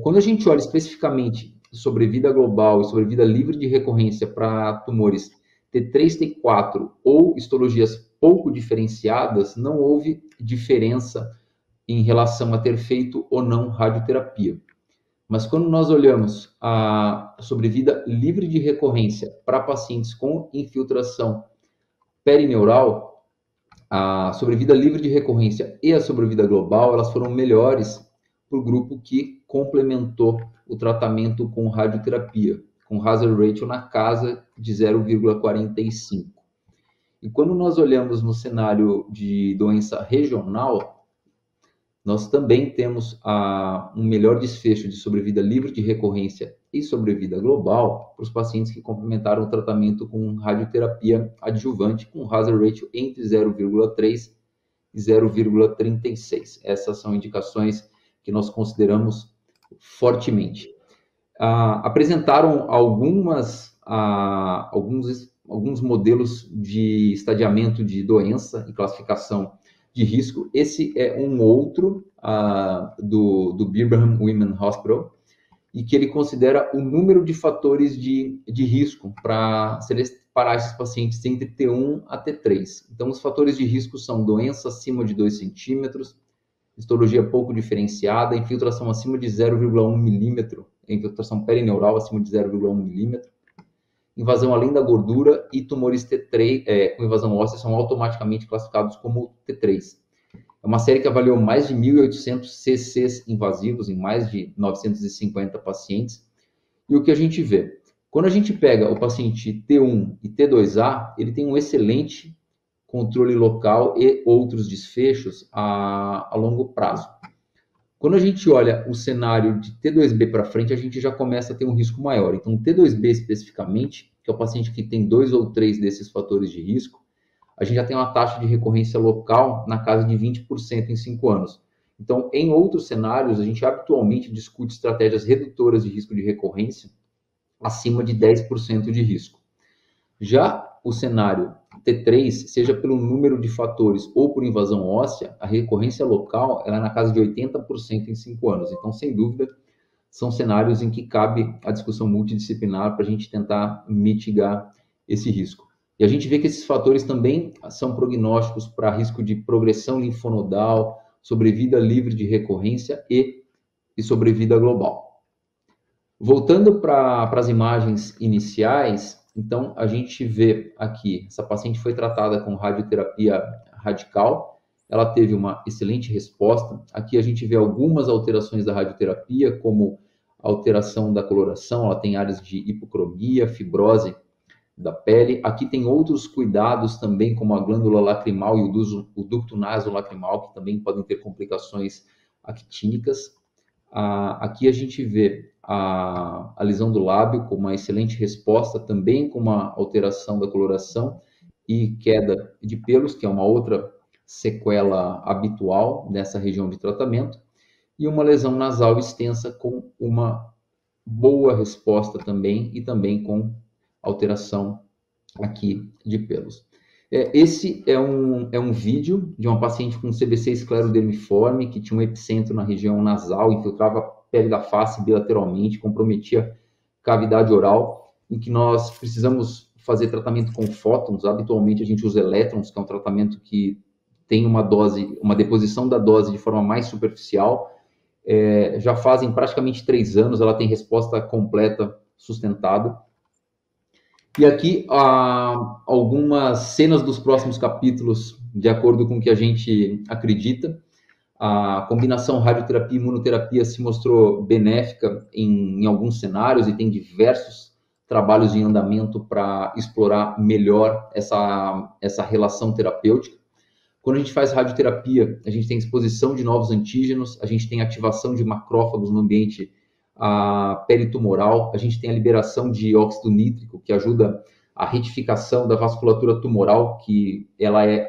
Quando a gente olha especificamente sobrevida global e sobrevida livre de recorrência para tumores T3, T4 ou histologias pouco diferenciadas, não houve diferença em relação a ter feito ou não radioterapia. Mas quando nós olhamos a sobrevida livre de recorrência para pacientes com infiltração perineural, a sobrevida livre de recorrência e a sobrevida global, elas foram melhores para o grupo que complementou o tratamento com radioterapia, com hazard ratio na casa de 0,45. E quando nós olhamos no cenário de doença regional, nós também temos um melhor desfecho de sobrevida livre de recorrência e sobrevida global para os pacientes que complementaram o tratamento com radioterapia adjuvante, com hazard ratio entre 0,3 e 0,36. Essas são indicações que nós consideramos fortemente. Apresentaram alguns modelos de estadiamento de doença e classificação de risco. Esse é um outro do Brigham Women's Hospital, e que ele considera o número de fatores de risco para separar esses pacientes entre T1 a T3. Então, os fatores de risco são doença acima de 2 centímetros, histologia pouco diferenciada, infiltração acima de 0,1 milímetro, infiltração perineural acima de 0,1 milímetro, invasão além da gordura e tumores T3 com invasão óssea são automaticamente classificados como T3. É uma série que avaliou mais de 1.800 CCs invasivos em mais de 950 pacientes. E o que a gente vê? Quando a gente pega o paciente T1 e T2A, ele tem um excelente controle local e outros desfechos a longo prazo. Quando a gente olha o cenário de T2B para frente, a gente já começa a ter um risco maior. Então, T2B especificamente, que é o paciente que tem 2 ou 3 desses fatores de risco, a gente já tem uma taxa de recorrência local na casa de 20% em 5 anos. Então, em outros cenários, a gente habitualmente discute estratégias redutoras de risco de recorrência acima de 10% de risco. Já o cenário T3, seja pelo número de fatores ou por invasão óssea, a recorrência local ela é na casa de 80% em 5 anos. Então, sem dúvida, são cenários em que cabe a discussão multidisciplinar para a gente tentar mitigar esse risco. E a gente vê que esses fatores também são prognósticos para risco de progressão linfonodal, sobrevida livre de recorrência e sobrevida global. Voltando para as imagens iniciais, então a gente vê aqui, essa paciente foi tratada com radioterapia radical, ela teve uma excelente resposta. Aqui a gente vê algumas alterações da radioterapia, como alteração da coloração, ela tem áreas de hipocromia, fibrose da pele. Aqui tem outros cuidados também, como a glândula lacrimal e o ducto nasolacrimal, que também podem ter complicações actínicas. Aqui a gente vê a lesão do lábio com uma excelente resposta, também com uma alteração da coloração e queda de pelos, que é uma outra sequela habitual nessa região de tratamento, e uma lesão nasal extensa com uma boa resposta também, e também com alteração aqui de pelos. Esse é um vídeo de uma paciente com CBC esclerodermiforme, que tinha um epicentro na região nasal, infiltrava a pele da face bilateralmente, comprometia cavidade oral, em que nós precisamos fazer tratamento com fótons. Habitualmente a gente usa elétrons, que é um tratamento que tem uma deposição da dose de forma mais superficial. Já fazem praticamente 3 anos, ela tem resposta completa sustentada. E aqui algumas cenas dos próximos capítulos, de acordo com o que a gente acredita. A combinação radioterapia e imunoterapia se mostrou benéfica em alguns cenários, e tem diversos trabalhos em andamento para explorar melhor essa relação terapêutica. Quando a gente faz radioterapia, a gente tem exposição de novos antígenos, a gente tem ativação de macrófagos no ambiente peritumoral, a gente tem a liberação de óxido nítrico, que ajuda a retificação da vasculatura tumoral, que ela é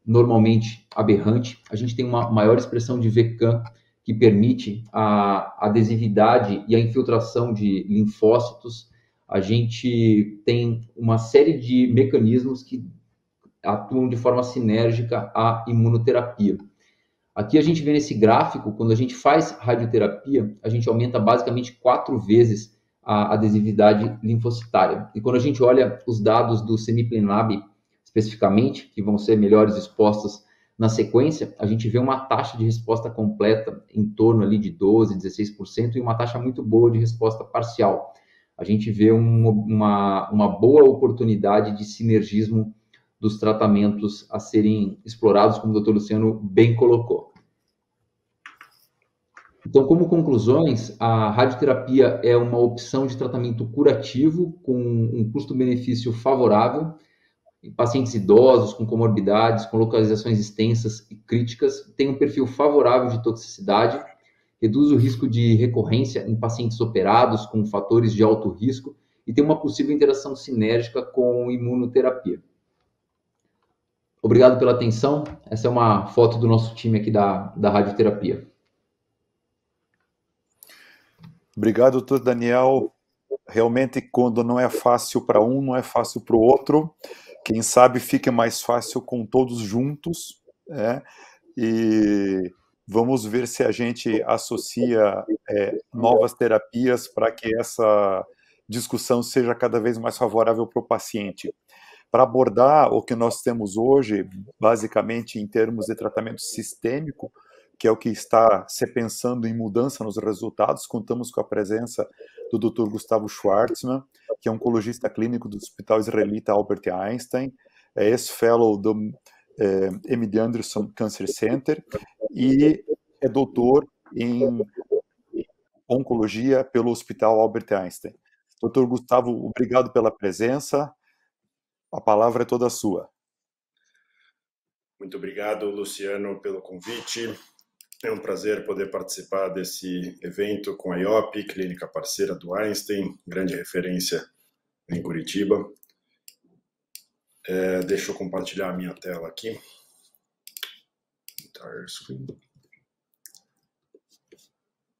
normalmente aberrante. A gente tem uma maior expressão de VCAM, que permite a adesividade e a infiltração de linfócitos. A gente tem uma série de mecanismos que atuam de forma sinérgica à imunoterapia. Aqui a gente vê nesse gráfico, quando a gente faz radioterapia, a gente aumenta basicamente 4 vezes a adesividade linfocitária. E quando a gente olha os dados do Semiplenlab, especificamente, que vão ser melhores expostas na sequência, a gente vê uma taxa de resposta completa em torno ali de 12%, 16% e uma taxa muito boa de resposta parcial. A gente vê uma boa oportunidade de sinergismo dos tratamentos a serem explorados, como o Dr. Luciano bem colocou. Então, como conclusões, a radioterapia é uma opção de tratamento curativo com um custo-benefício favorável em pacientes idosos, com comorbidades, com localizações extensas e críticas, tem um perfil favorável de toxicidade, reduz o risco de recorrência em pacientes operados com fatores de alto risco e tem uma possível interação sinérgica com imunoterapia. Obrigado pela atenção. Essa é uma foto do nosso time aqui da radioterapia. Obrigado, doutor Daniel. Realmente, quando não é fácil para um, não é fácil para o outro. Quem sabe fica mais fácil com todos juntos, né? E vamos ver se a gente associa novas terapias para que essa discussão seja cada vez mais favorável para o paciente. Para abordar o que nós temos hoje, basicamente em termos de tratamento sistêmico, que é o que está se pensando em mudança nos resultados, contamos com a presença do Dr. Gustavo Schwartzman, que é oncologista clínico do Hospital Israelita Albert Einstein, é ex-fellow do MD Anderson Cancer Center e é doutor em oncologia pelo Hospital Albert Einstein. Dr. Gustavo, obrigado pela presença. A palavra é toda sua. Muito obrigado, Luciano, pelo convite. É um prazer poder participar desse evento com a IOP, clínica parceira do Einstein, grande referência em Curitiba. Deixa eu compartilhar a minha tela aqui.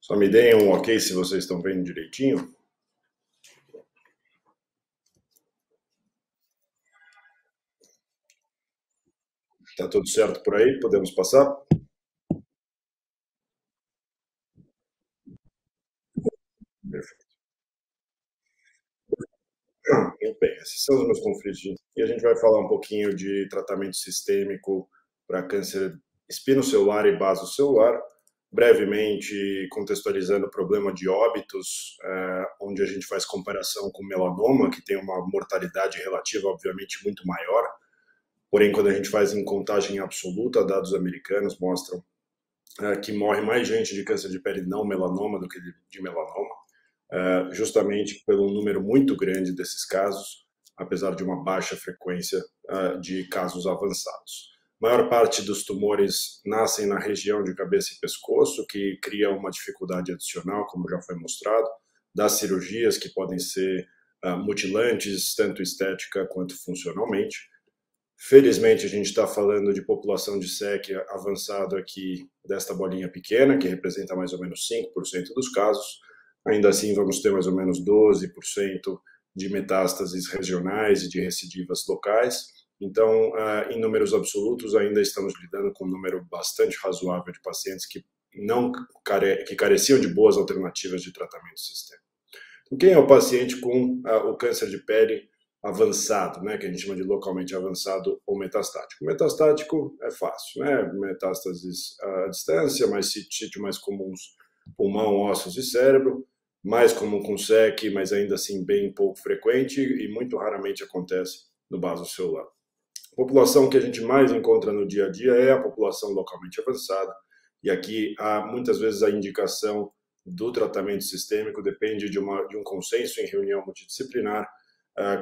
Só me deem um ok se vocês estão vendo direitinho. Tá tudo certo por aí? Podemos passar? Perfeito. Muito bem, esses são os meus conflitos. E a gente vai falar um pouquinho de tratamento sistêmico para câncer espinocelular e basocelular, brevemente contextualizando o problema de óbitos, onde a gente faz comparação com melanoma, que tem uma mortalidade relativa, obviamente, muito maior. Porém, quando a gente faz em contagem absoluta, dados americanos mostram que morre mais gente de câncer de pele não melanoma do que de melanoma, justamente pelo número muito grande desses casos, apesar de uma baixa frequência de casos avançados. A maior parte dos tumores nascem na região de cabeça e pescoço, que cria uma dificuldade adicional, como já foi mostrado, das cirurgias que podem ser mutilantes, tanto estética quanto funcionalmente. Felizmente, a gente está falando de população de SEC avançado aqui desta bolinha pequena, que representa mais ou menos 5% dos casos. Ainda assim, vamos ter mais ou menos 12% de metástases regionais e de recidivas locais. Então, em números absolutos, ainda estamos lidando com um número bastante razoável de pacientes que careciam de boas alternativas de tratamento sistêmico. Então, quem é o paciente com o câncer de pele avançado, né, que a gente chama de localmente avançado ou metastático? Metastático é fácil, né? Metástases à distância, mas sítio mais comuns, pulmão, ossos e cérebro, mais comum com SEC, mas ainda assim bem pouco frequente e muito raramente acontece no basocelular. A população que a gente mais encontra no dia a dia é a população localmente avançada, e aqui há muitas vezes a indicação do tratamento sistêmico depende de um consenso em reunião multidisciplinar,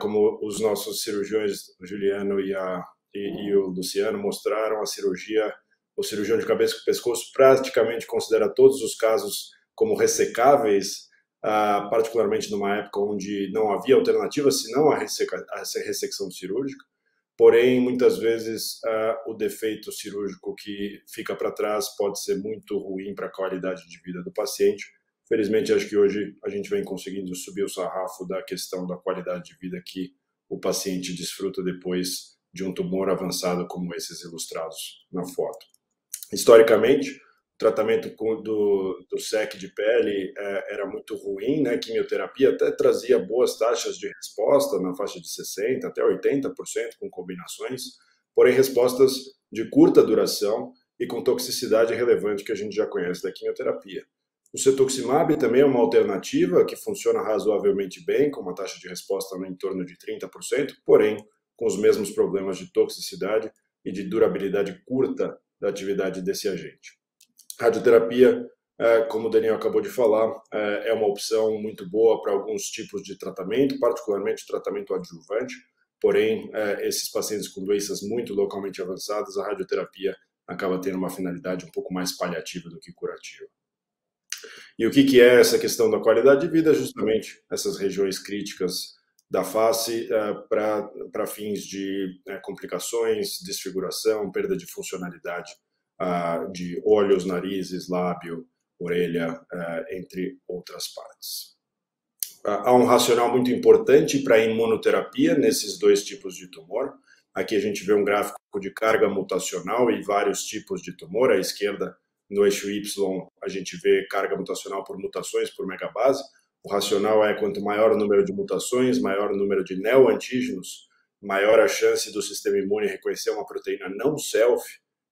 como os nossos cirurgiões, o Juliano e o Luciano, mostraram. O cirurgião de cabeça e pescoço praticamente considera todos os casos como ressecáveis, particularmente numa época onde não havia alternativa senão a ressecção cirúrgica. Porém, muitas vezes, o defeito cirúrgico que fica para trás pode ser muito ruim para a qualidade de vida do paciente. Felizmente, acho que hoje a gente vem conseguindo subir o sarrafo da questão da qualidade de vida que o paciente desfruta depois de um tumor avançado como esses ilustrados na foto. Historicamente, o tratamento do SEC de pele era muito ruim, né? Quimioterapia até trazia boas taxas de resposta, na faixa de 60% até 80% com combinações, porém respostas de curta duração e com toxicidade relevante que a gente já conhece da quimioterapia. O cetuximab também é uma alternativa que funciona razoavelmente bem, com uma taxa de resposta no entorno de 30%, porém com os mesmos problemas de toxicidade e de durabilidade curta da atividade desse agente. Radioterapia, como o Daniel acabou de falar, é uma opção muito boa para alguns tipos de tratamento, particularmente o tratamento adjuvante, porém, esses pacientes com doenças muito localmente avançadas, a radioterapia acaba tendo uma finalidade um pouco mais paliativa do que curativa. E o que é essa questão da qualidade de vida? Justamente essas regiões críticas da face para fins de complicações, desfiguração, perda de funcionalidade de olhos, narizes, lábio, orelha, entre outras partes. Há um racional muito importante para a imunoterapia nesses dois tipos de tumor. Aqui a gente vê um gráfico de carga mutacional e vários tipos de tumor. À esquerda, no eixo Y, a gente vê carga mutacional por mutações por megabase. O racional é quanto maior o número de mutações, maior o número de neoantígenos, maior a chance do sistema imune reconhecer uma proteína não self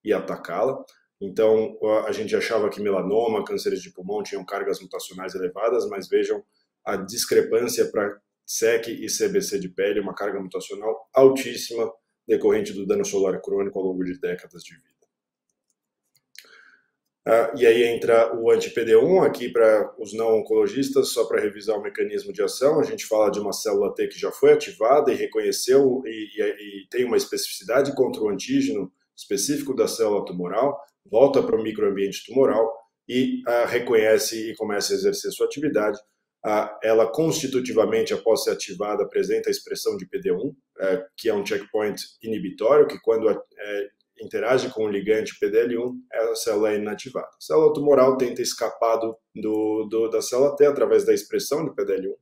e atacá-la. Então, a gente achava que melanoma, cânceres de pulmão tinham cargas mutacionais elevadas, mas vejam a discrepância para SEC e CBC de pele, uma carga mutacional altíssima decorrente do dano solar crônico ao longo de décadas de vida. E aí entra o anti-PD1 aqui para os não oncologistas, só para revisar o mecanismo de ação. A gente fala de uma célula T que já foi ativada e reconheceu e tem uma especificidade contra o antígeno específico da célula tumoral, volta para o microambiente tumoral e reconhece e começa a exercer sua atividade. Ela constitutivamente, após ser ativada, apresenta a expressão de PD1, que é um checkpoint inibitório, que quando interage com o ligante PDL1, a célula é inativada. A célula tumoral tenta escapar da célula T através da expressão de PDL1,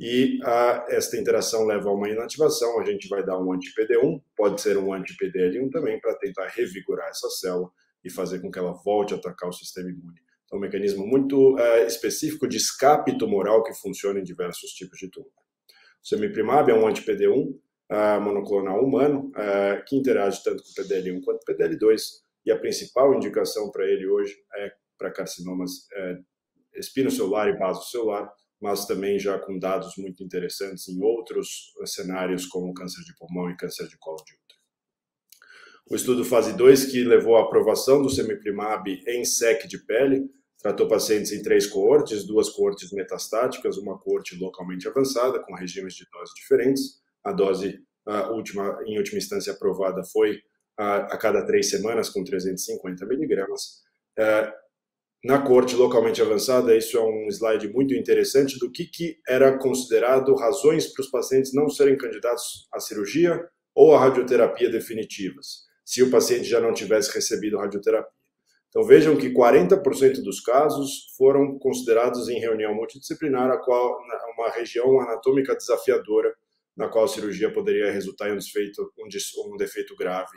e esta interação leva a uma inativação. A gente vai dar um anti-PD1, pode ser um anti-PDL1 também, para tentar revigorar essa célula e fazer com que ela volte a atacar o sistema imune. Então, um mecanismo muito específico de escape tumoral que funciona em diversos tipos de tumor. O semiprimab é um anti-PD1 monoclonal humano que interage tanto com PDL1 quanto PDL2, e a principal indicação para ele hoje é para carcinomas espinocelular e basocelular, mas também já com dados muito interessantes em outros cenários, como câncer de pulmão e câncer de colo de útero. O estudo fase 2, que levou à aprovação do semiprimab em SEC de pele, tratou pacientes em 3 coortes, 2 coortes metastáticas, uma coorte localmente avançada, com regimes de doses diferentes. A dose em última instância aprovada foi a cada 3 semanas, com 350 miligramas. Na coorte localmente avançada, isso é um slide muito interessante do que era considerado razões para os pacientes não serem candidatos à cirurgia ou à radioterapia definitivas, se o paciente já não tivesse recebido radioterapia. Então vejam que 40% dos casos foram considerados em reunião multidisciplinar, uma região anatômica desafiadora, na qual a cirurgia poderia resultar em um defeito grave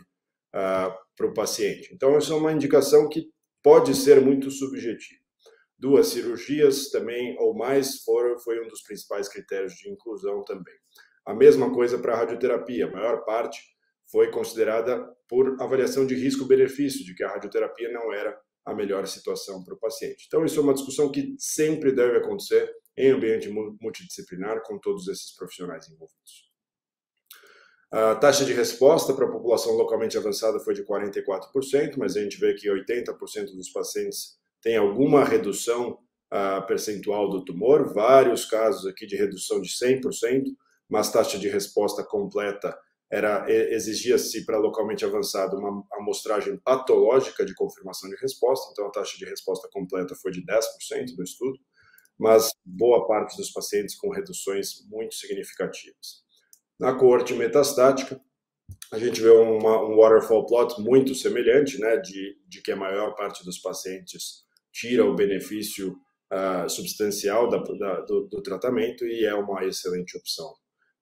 para o paciente. Então, essa é uma indicação que pode ser muito subjetiva. 2 cirurgias também ou mais foi um dos principais critérios de inclusão também. A mesma coisa para a radioterapia. A maior parte foi considerada por avaliação de risco-benefício, de que a radioterapia não era a melhor situação para o paciente. Então, isso é uma discussão que sempre deve acontecer em ambiente multidisciplinar com todos esses profissionais envolvidos. A taxa de resposta para a população localmente avançada foi de 44%, mas a gente vê que 80% dos pacientes têm alguma redução percentual do tumor, vários casos aqui de redução de 100%, mas taxa de resposta completa exigia-se para localmente avançado uma amostragem patológica de confirmação de resposta, então a taxa de resposta completa foi de 10% do estudo, mas boa parte dos pacientes com reduções muito significativas. Na coorte metastática, a gente vê um waterfall plot muito semelhante, né, de que a maior parte dos pacientes tira o benefício substancial do tratamento, e é uma excelente opção.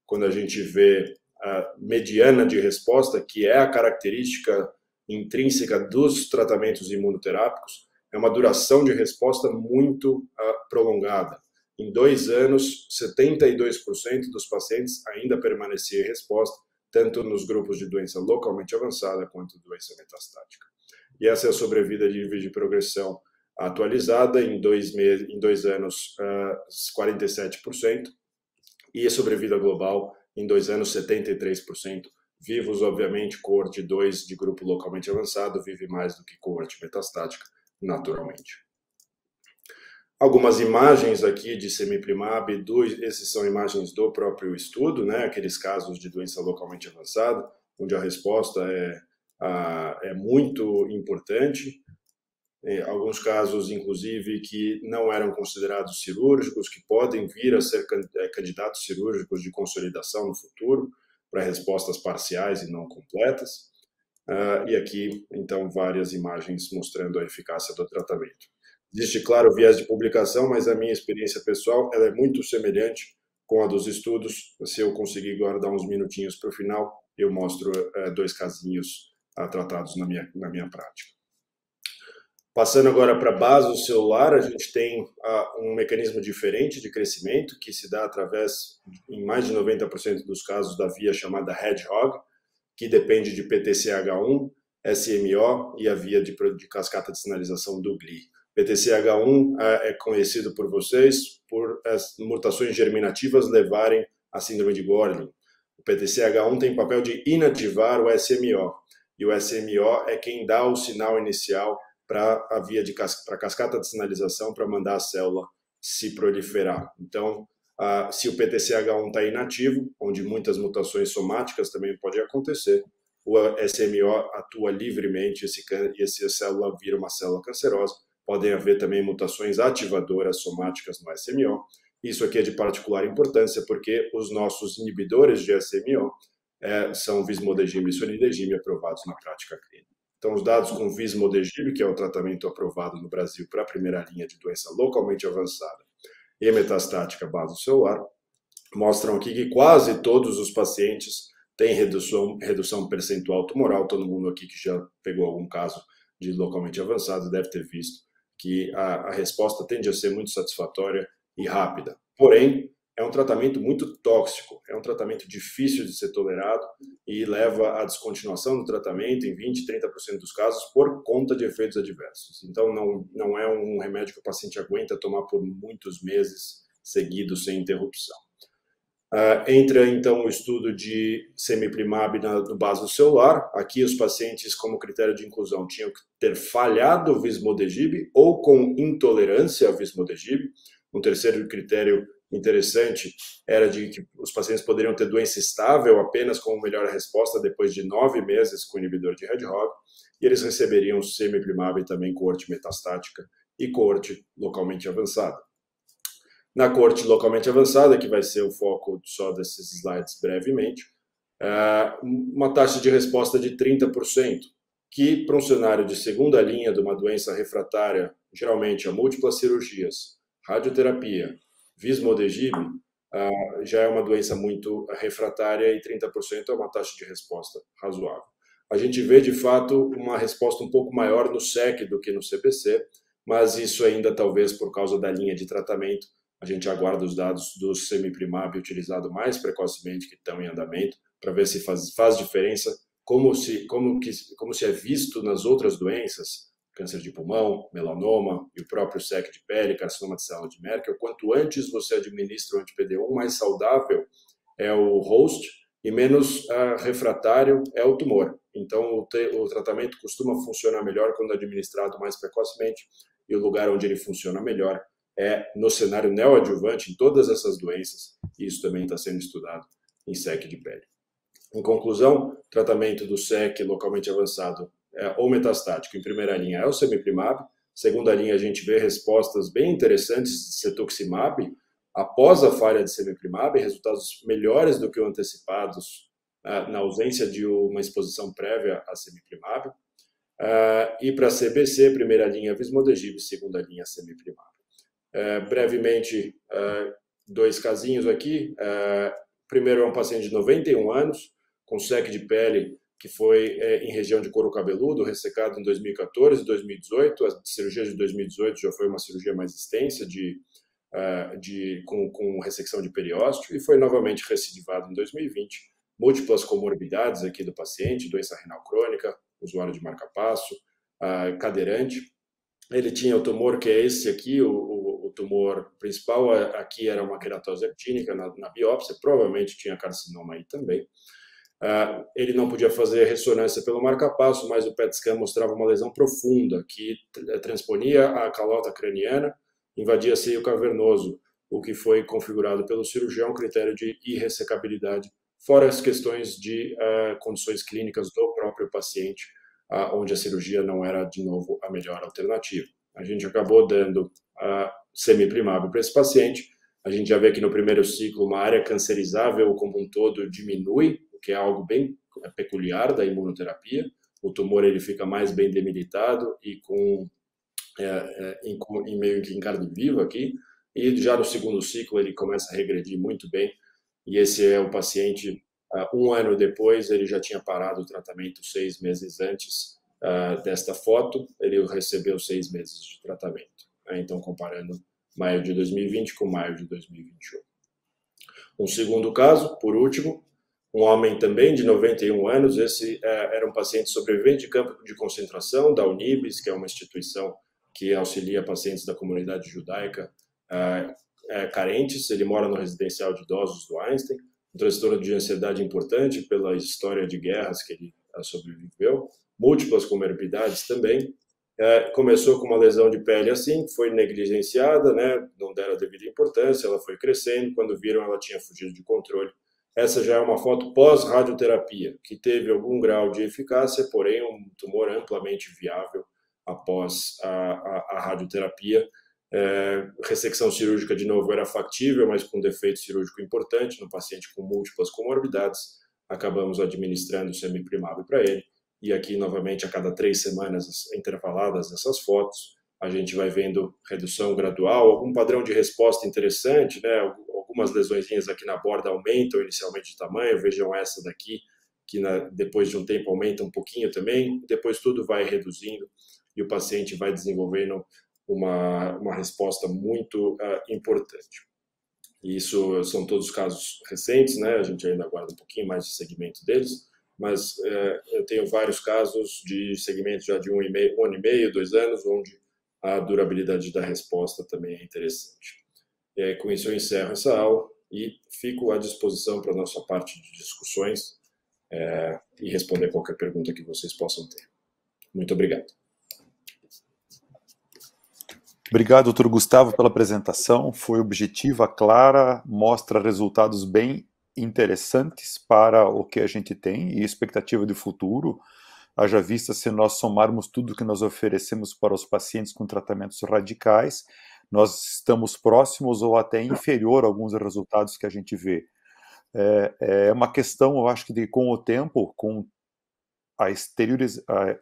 Quando a gente vê a mediana de resposta, que é a característica intrínseca dos tratamentos imunoterápicos é uma duração de resposta muito prolongada. Em 2 anos, 72% dos pacientes ainda permaneciam em resposta, tanto nos grupos de doença localmente avançada quanto doença metastática. E essa é a sobrevida de progressão atualizada, em 2 anos, 47%, e a sobrevida global, em 2 anos, 73%. Vivos, obviamente, coorte 2 de grupo localmente avançado vive mais do que coorte metastática, naturalmente. Algumas imagens aqui de Cemiplimab, essas são imagens do próprio estudo, né? Aqueles casos de doença localmente avançada, onde a resposta é muito importante. Alguns casos, inclusive, que não eram considerados cirúrgicos, que podem vir a ser candidatos cirúrgicos de consolidação no futuro, para respostas parciais e não completas. E aqui, então, várias imagens mostrando a eficácia do tratamento. Existe, claro, viés de publicação, mas a minha experiência pessoal ela é muito semelhante com a dos estudos. Se eu conseguir guardar uns minutinhos para o final, eu mostro 2 casinhos tratados na minha prática. Passando agora para a base celular, a gente tem um mecanismo diferente de crescimento que se dá através, em mais de 90% dos casos, da via chamada Hedgehog, que depende de PTCH1, SMO e a via de cascata de sinalização do GLI. PTCH1 é conhecido por vocês por as mutações germinativas levarem à síndrome de Gorlin. O PTCH1 tem papel de inativar o SMO, e o SMO é quem dá o sinal inicial para a via para a cascata de sinalização para mandar a célula se proliferar. Então, se o PTCH1 está inativo, onde muitas mutações somáticas também podem acontecer, o SMO atua livremente e essa célula vira uma célula cancerosa. Podem haver também mutações ativadoras somáticas no SMO. Isso aqui é de particular importância porque os nossos inibidores de SMO são vismodegib e sonidegib aprovados na prática clínica. Então, os dados com vismodegib, que é o tratamento aprovado no Brasil para a primeira linha de doença localmente avançada e metastática basocelular, mostram aqui que quase todos os pacientes têm redução percentual tumoral. Todo mundo aqui que já pegou algum caso de localmente avançado deve ter visto que a resposta tende a ser muito satisfatória e rápida. Porém, é um tratamento muito tóxico, é um tratamento difícil de ser tolerado e leva à descontinuação do tratamento em 20%, 30% dos casos por conta de efeitos adversos. Então, não é um remédio que o paciente aguenta tomar por muitos meses seguidos sem interrupção. Entra, então, o estudo de Cemiplimab no baso celular. Aqui, os pacientes, como critério de inclusão, tinham que ter falhado o vismodegib ou com intolerância ao vismodegib. Um terceiro critério interessante era de que os pacientes poderiam ter doença estável apenas com melhor resposta depois de 9 meses com inibidor de Hedgehog, e eles receberiam Cemiplimab e também coorte metastática e coorte localmente avançada. Na coorte localmente avançada, que vai ser o foco só desses slides brevemente, uma taxa de resposta de 30%, que para um cenário de segunda linha de uma doença refratária, geralmente a múltiplas cirurgias, radioterapia, vismodegib, já é uma doença muito refratária e 30% é uma taxa de resposta razoável. A gente vê, de fato, uma resposta um pouco maior no SEC do que no CBC, mas isso ainda talvez por causa da linha de tratamento. A gente aguarda os dados do Cemiplimab utilizado mais precocemente, que estão em andamento, para ver se faz diferença, como se é visto nas outras doenças, câncer de pulmão, melanoma e o próprio SEC de pele, carcinoma de célula de Merkel. Quanto antes você administra o anti-PD1, mais saudável é o host e menos refratário é o tumor. Então, o tratamento costuma funcionar melhor quando administrado mais precocemente, e o lugar onde ele funciona melhor é no cenário neoadjuvante em todas essas doenças, e isso também está sendo estudado em SEC de pele. Em conclusão, tratamento do SEC localmente avançado ou metastático em primeira linha é o Cemiplimab. Segunda linha, a gente vê respostas bem interessantes de Cetuximab após a falha de Cemiplimab, resultados melhores do que o antecipados na ausência de uma exposição prévia a Cemiplimab. E para CBC, primeira linha vismodegib, segunda linha Cemiplimab. Brevemente, 2 casinhos aqui. Primeiro é um paciente de 91 anos, com SEC de pele, que foi em região de couro cabeludo, ressecado em 2014 e 2018. A cirurgia de 2018 já foi uma cirurgia mais extensa, com ressecção de periósteo, e foi novamente recidivado em 2020. Múltiplas comorbidades aqui do paciente, doença renal crônica, usuário de marca-passo, cadeirante. Ele tinha o tumor, que é esse aqui, o tumor principal, aqui era uma queratose actínica na biópsia, provavelmente tinha carcinoma aí também. Ele não podia fazer ressonância pelo marca-passo, mas o PET scan mostrava uma lesão profunda que transponia a calota craniana, invadia seio cavernoso, o que foi configurado pelo cirurgião critério de irressecabilidade, fora as questões de condições clínicas do próprio paciente, onde a cirurgia não era, de novo, a melhor alternativa. A gente acabou dando semiprimab para esse paciente. A gente já vê que no primeiro ciclo uma área cancerizável como um todo diminui, o que é algo bem peculiar da imunoterapia. O tumor ele fica mais bem demilitado e meio que em carne viva aqui. E já no segundo ciclo ele começa a regredir muito bem. E esse é o paciente, 1 ano depois, ele já tinha parado o tratamento 6 meses antes desta foto. Ele recebeu 6 meses de tratamento. Então, comparando maio de 2020 com maio de 2021. Um segundo caso, por último, um homem também de 91 anos, esse era um paciente sobrevivente de campo de concentração da Unibis, que é uma instituição que auxilia pacientes da comunidade judaica carentes. Ele mora no residencial de idosos do Einstein, um transtorno de ansiedade importante pela história de guerras que ele sobreviveu, múltiplas comorbidades também. Começou com uma lesão de pele assim, foi negligenciada, né? Não deram a devida importância, ela foi crescendo, quando viram ela tinha fugido de controle. Essa já é uma foto pós-radioterapia, que teve algum grau de eficácia, porém um tumor amplamente viável após a radioterapia. Ressecção cirúrgica, de novo, era factível, mas com defeito cirúrgico importante, no paciente com múltiplas comorbidades. Acabamos administrando semiprimab para ele. E aqui, novamente, a cada 3 semanas intervaladas essas fotos, a gente vai vendo redução gradual, algum padrão de resposta interessante, né? Algumas lesõezinhas aqui na borda aumentam inicialmente de tamanho, vejam essa daqui, que depois de um tempo aumenta um pouquinho também, depois tudo vai reduzindo e o paciente vai desenvolvendo uma resposta muito importante. E isso são todos casos recentes, né? A gente ainda aguarda um pouquinho mais de segmento deles, mas eu tenho vários casos de segmento já de 1 ano e meio, 2 anos, onde a durabilidade da resposta também é interessante. E aí, com isso eu encerro essa aula e fico à disposição para a nossa parte de discussões e responder qualquer pergunta que vocês possam ter. Muito obrigado. Obrigado, doutor Gustavo, pela apresentação. Foi objetiva, clara, mostra resultados bem interessantes para o que a gente tem e expectativa de futuro. Haja vista, se nós somarmos tudo que nós oferecemos para os pacientes com tratamentos radicais, nós estamos próximos ou até inferior a alguns resultados que a gente vê. É uma questão, eu acho que com o tempo, com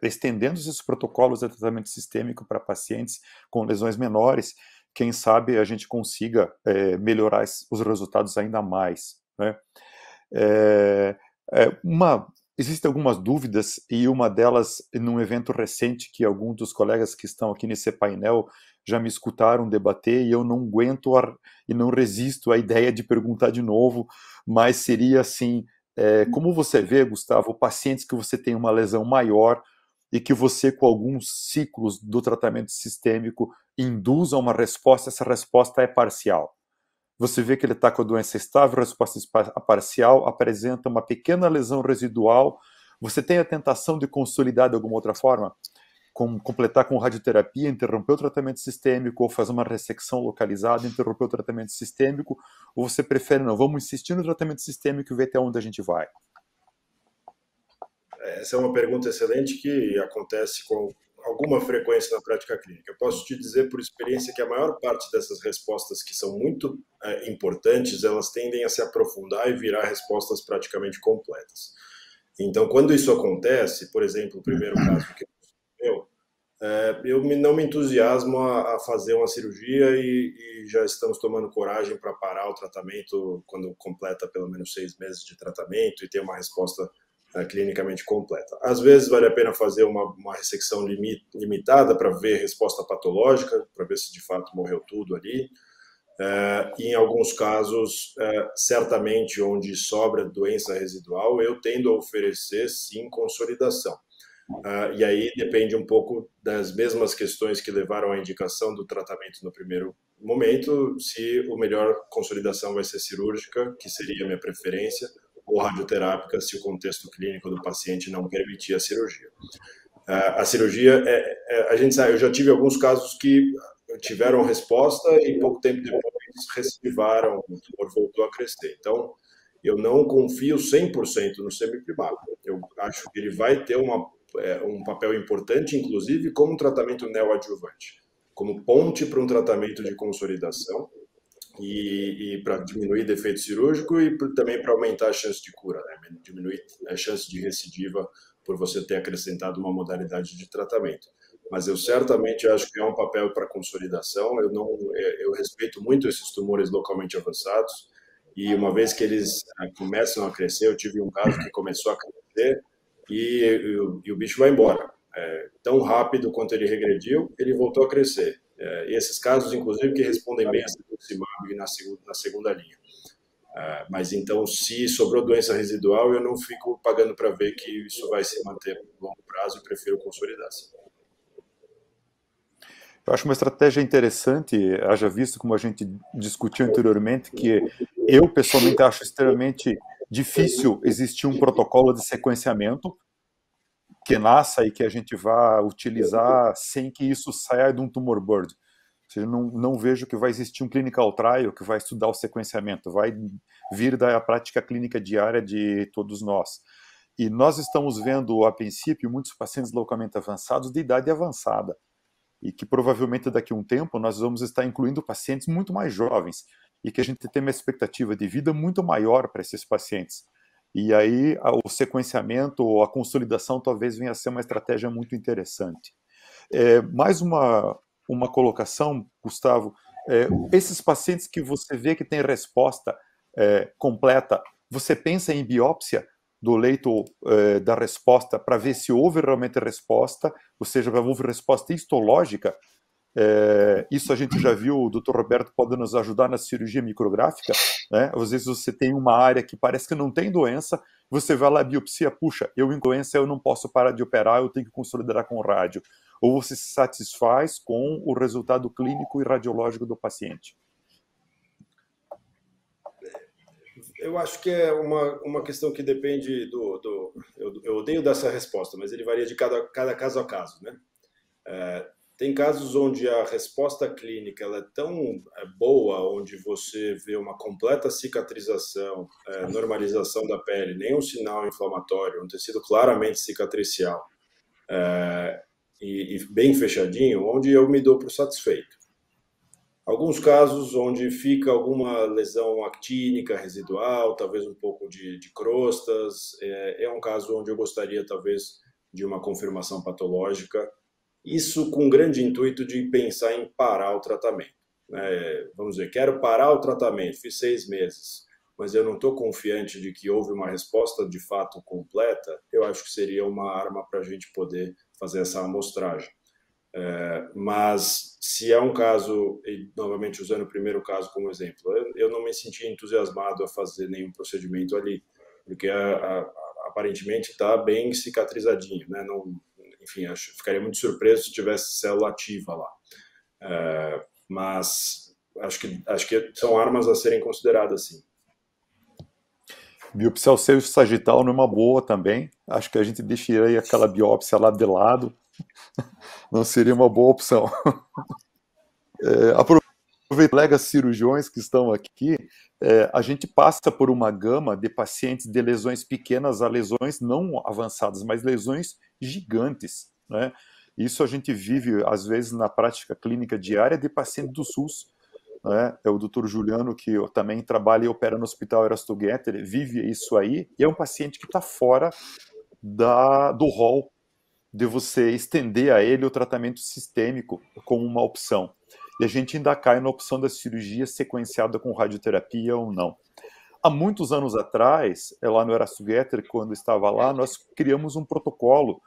estendendo esses protocolos de tratamento sistêmico para pacientes com lesões menores, quem sabe a gente consiga melhorar os resultados ainda mais, né? Existem algumas dúvidas, e uma delas, num evento recente, que alguns dos colegas que estão aqui nesse painel já me escutaram debater, e eu não aguento e não resisto à ideia de perguntar de novo, mas seria assim, como você vê, Gustavo, pacientes que você tem uma lesão maior e que você, com alguns ciclos do tratamento sistêmico, induza uma resposta, essa resposta é parcial. Você vê que ele está com a doença estável, a resposta parcial, apresenta uma pequena lesão residual. Você tem a tentação de consolidar de alguma outra forma? Completar com radioterapia, interromper o tratamento sistêmico, ou fazer uma ressecção localizada, interromper o tratamento sistêmico, ou você prefere, não, vamos insistir no tratamento sistêmico e ver até onde a gente vai? Essa é uma pergunta excelente que acontece com alguma frequência na prática clínica. Eu posso te dizer por experiência que a maior parte dessas respostas que são muito importantes, elas tendem a se aprofundar e virar respostas praticamente completas. Então, quando isso acontece, por exemplo, o primeiro caso que eu não me entusiasmo a fazer uma cirurgia e já estamos tomando coragem para parar o tratamento quando completa pelo menos 6 meses de tratamento e ter uma resposta clinicamente completa. Às vezes vale a pena fazer uma ressecção limitada para ver resposta patológica, para ver se de fato morreu tudo ali. E em alguns casos, certamente onde sobra doença residual, eu tendo a oferecer sim consolidação. E aí depende um pouco das mesmas questões que levaram à indicação do tratamento no primeiro momento, se o melhor consolidação vai ser cirúrgica, que seria a minha preferência, ou radioterápica, se o contexto clínico do paciente não permitir a cirurgia. A cirurgia, a gente sabe, eu já tive alguns casos que tiveram resposta e pouco tempo depois recidivaram, o tumor voltou a crescer. Então, eu não confio 100% no semiprimário. Eu acho que ele vai ter um papel importante, inclusive, como um tratamento neoadjuvante, como ponte para um tratamento de consolidação, e para diminuir defeito cirúrgico e também para aumentar a chance de cura, né? Diminuir a chance de recidiva por você ter acrescentado uma modalidade de tratamento. Mas eu certamente acho que é um papel para consolidação. Eu respeito muito esses tumores localmente avançados, e uma vez que eles começam a crescer, eu tive um caso que começou a crescer e o bicho vai embora. Tão rápido quanto ele regrediu, ele voltou a crescer. E esses casos, inclusive, que respondem bem a cetuximab na segunda linha. Mas então, se sobrou doença residual, eu não fico pagando para ver que isso vai se manter por longo prazo, e prefiro consolidar-se. Eu acho uma estratégia interessante, haja visto, como a gente discutiu anteriormente, que eu pessoalmente acho extremamente difícil existir um protocolo de sequenciamento que nasça e que a gente vá utilizar sem que isso saia de um tumor board. Ou seja, não vejo que vai existir um clinical trial que vai estudar o sequenciamento, vai vir da prática clínica diária de todos nós. E nós estamos vendo, a princípio, muitos pacientes localmente avançados de idade avançada, e que provavelmente daqui a um tempo nós vamos estar incluindo pacientes muito mais jovens, e que a gente tem uma expectativa de vida muito maior para esses pacientes. E aí o sequenciamento ou a consolidação talvez venha a ser uma estratégia muito interessante. Mais uma colocação, Gustavo. Esses pacientes que você vê que tem resposta completa, você pensa em biópsia do leito da resposta para ver se houve realmente resposta, ou seja, houve resposta histológica? Isso a gente já viu, o Dr. Roberto pode nos ajudar na cirurgia micrográfica, né? Às vezes você tem uma área que parece que não tem doença, você vai lá, biopsia, puxa, eu em doença eu não posso parar de operar, eu tenho que consolidar com rádio. Ou você se satisfaz com o resultado clínico e radiológico do paciente? Eu acho que é uma questão que depende eu odeio dar essa resposta, mas ele varia de cada caso a caso, né? Tem casos onde a resposta clínica ela é tão boa, onde você vê uma completa cicatrização, normalização da pele, nenhum sinal inflamatório, um tecido claramente cicatricial e bem fechadinho, onde eu me dou por satisfeito. Alguns casos onde fica alguma lesão actínica residual, talvez um pouco de crostas, é um caso onde eu gostaria talvez de uma confirmação patológica. Isso com grande intuito de pensar em parar o tratamento. Vamos dizer, quero parar o tratamento, fiz 6 meses, mas eu não estou confiante de que houve uma resposta de fato completa, eu acho que seria uma arma para a gente poder fazer essa amostragem. Mas se é um caso, e novamente usando o primeiro caso como exemplo, eu não me senti entusiasmado a fazer nenhum procedimento ali, porque aparentemente está bem cicatrizadinho, né? Enfim, ficaria muito surpreso se tivesse célula ativa lá. Mas acho que são armas a serem consideradas, sim. Biopsiar o seio sagital não é uma boa também. Acho que a gente deixaria aquela biópsia lá de lado. Não seria uma boa opção. Aproveitando, colegas cirurgiões que estão aqui, a gente passa por uma gama de pacientes de lesões pequenas a lesões não avançadas, mas lesões gigantes, né? Isso a gente vive, às vezes, na prática clínica diária de pacientes do SUS, né? É o Dr. Juliano, que eu também trabalha e opera no Hospital Erasto Getter, vive isso aí, e é um paciente que está fora do rol de você estender a ele o tratamento sistêmico como uma opção. E a gente ainda cai na opção da cirurgia sequenciada com radioterapia ou não. há muitos anos atrás, lá no Erasto Getter, quando estava lá, nós criamos um protocolo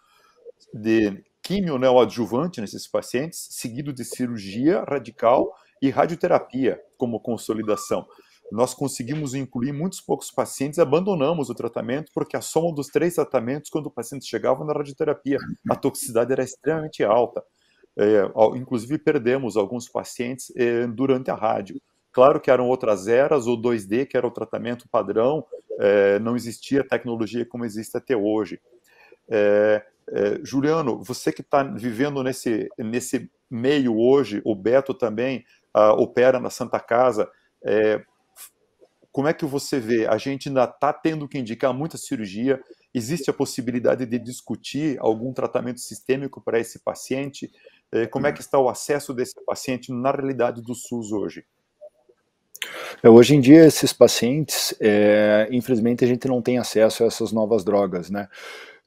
de quimio neoadjuvante nesses pacientes, seguido de cirurgia radical e radioterapia como consolidação. Nós conseguimos incluir muitos poucos pacientes, abandonamos o tratamento porque a soma dos 3 tratamentos, quando o paciente chegava na radioterapia, a toxicidade era extremamente alta. Inclusive perdemos alguns pacientes durante a rádio. Claro que eram outras eras, o 2D, que era o tratamento padrão, não existia tecnologia como existe até hoje. Juliano, você que está vivendo nesse meio hoje, o Beto também opera na Santa Casa, como é que você vê? A gente ainda está tendo que indicar muita cirurgia, existe a possibilidade de discutir algum tratamento sistêmico para esse paciente? Como é que está o acesso desse paciente na realidade do SUS hoje? Hoje em dia, esses pacientes, infelizmente, a gente não tem acesso a essas novas drogas, né?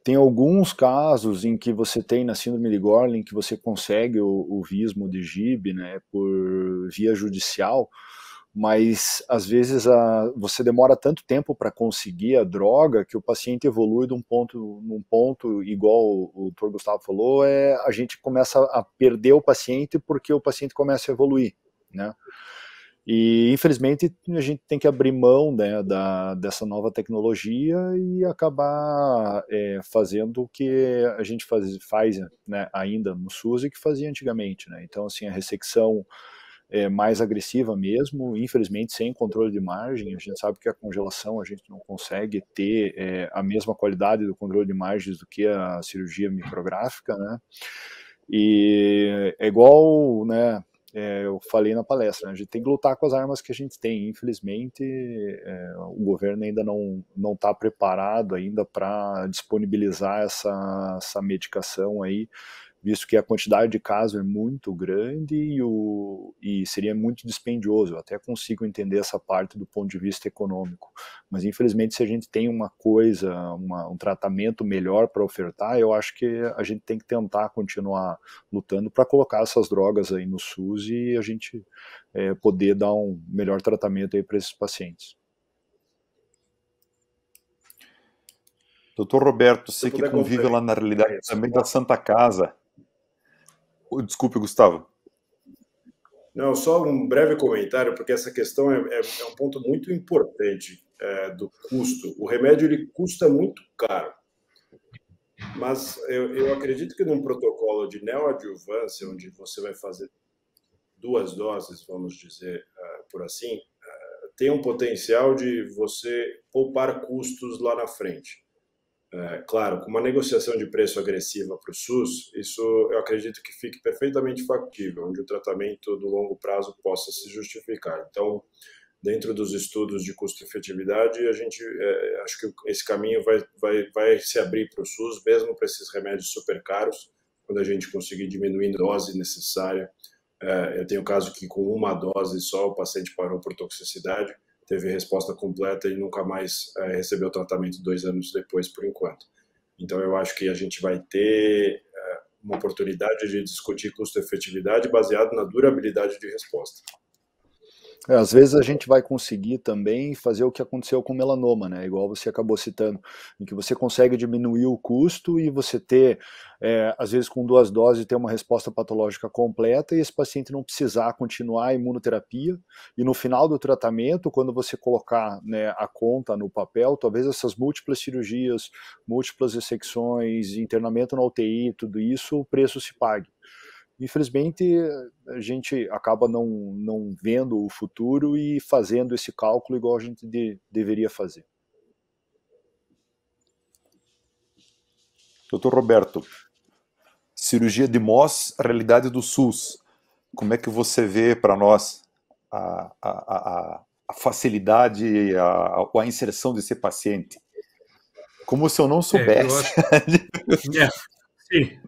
Tem alguns casos em que você tem na síndrome de Gorlin que você consegue o vismo de GIB, né, por via judicial, mas às vezes você demora tanto tempo para conseguir a droga que o paciente evolui num ponto igual o Dr. Gustavo falou, a gente começa a perder o paciente porque o paciente começa a evoluir, né? E, infelizmente, a gente tem que abrir mão, né, dessa nova tecnologia e acabar fazendo o que a gente faz, né, ainda no SUS e que fazia antigamente, né? Então, assim, a ressecção mais agressiva mesmo, infelizmente, sem controle de margem. A gente sabe que a congelação a gente não consegue ter a mesma qualidade do controle de margens do que a cirurgia micrográfica, né? E é igual, né, eu falei na palestra, né, a gente tem que lutar com as armas que a gente tem. Infelizmente, o governo ainda não está preparado ainda para disponibilizar essa medicação aí, visto que a quantidade de casos é muito grande e seria muito dispendioso. Eu até consigo entender essa parte do ponto de vista econômico, mas infelizmente se a gente tem uma coisa, um tratamento melhor para ofertar, eu acho que a gente tem que tentar continuar lutando para colocar essas drogas aí no SUS e a gente poder dar um melhor tratamento aí para esses pacientes. Doutor Roberto, você que convive lá na realidade também da Santa Casa. Desculpe, Gustavo. Não, só um breve comentário, porque essa questão é um ponto muito importante do custo. O remédio ele custa muito caro, mas eu acredito que num protocolo de neoadjuvância, onde você vai fazer 2 doses, vamos dizer por assim, tem um potencial de você poupar custos lá na frente. Claro, com uma negociação de preço agressiva para o SUS, isso eu acredito que fique perfeitamente factível, onde o tratamento do longo prazo possa se justificar. Então, dentro dos estudos de custo-efetividade, a gente acho que esse caminho vai se abrir para o SUS, mesmo para esses remédios super caros, quando a gente conseguir diminuir a dose necessária. Eu tenho caso que com 1 dose só o paciente parou por toxicidade, teve resposta completa e nunca mais recebeu tratamento 2 anos depois, por enquanto. Então, eu acho que a gente vai ter uma oportunidade de discutir custo-efetividade baseado na durabilidade de resposta. Às vezes a gente vai conseguir também fazer o que aconteceu com melanoma, né? Igual você acabou citando, em que você consegue diminuir o custo e você ter, às vezes com 2 doses, ter uma resposta patológica completa e esse paciente não precisar continuar a imunoterapia. E no final do tratamento, quando você colocar, né, a conta no papel, talvez essas múltiplas cirurgias, múltiplas ressecções, internamento na UTI, tudo isso, o preço se pague. Infelizmente, a gente acaba não vendo o futuro e fazendo esse cálculo igual a gente deveria fazer. Doutor Roberto, cirurgia de MOS, realidade do SUS. Como é que você vê para nós a facilidade, a inserção desse paciente? Como se eu não soubesse. Sim.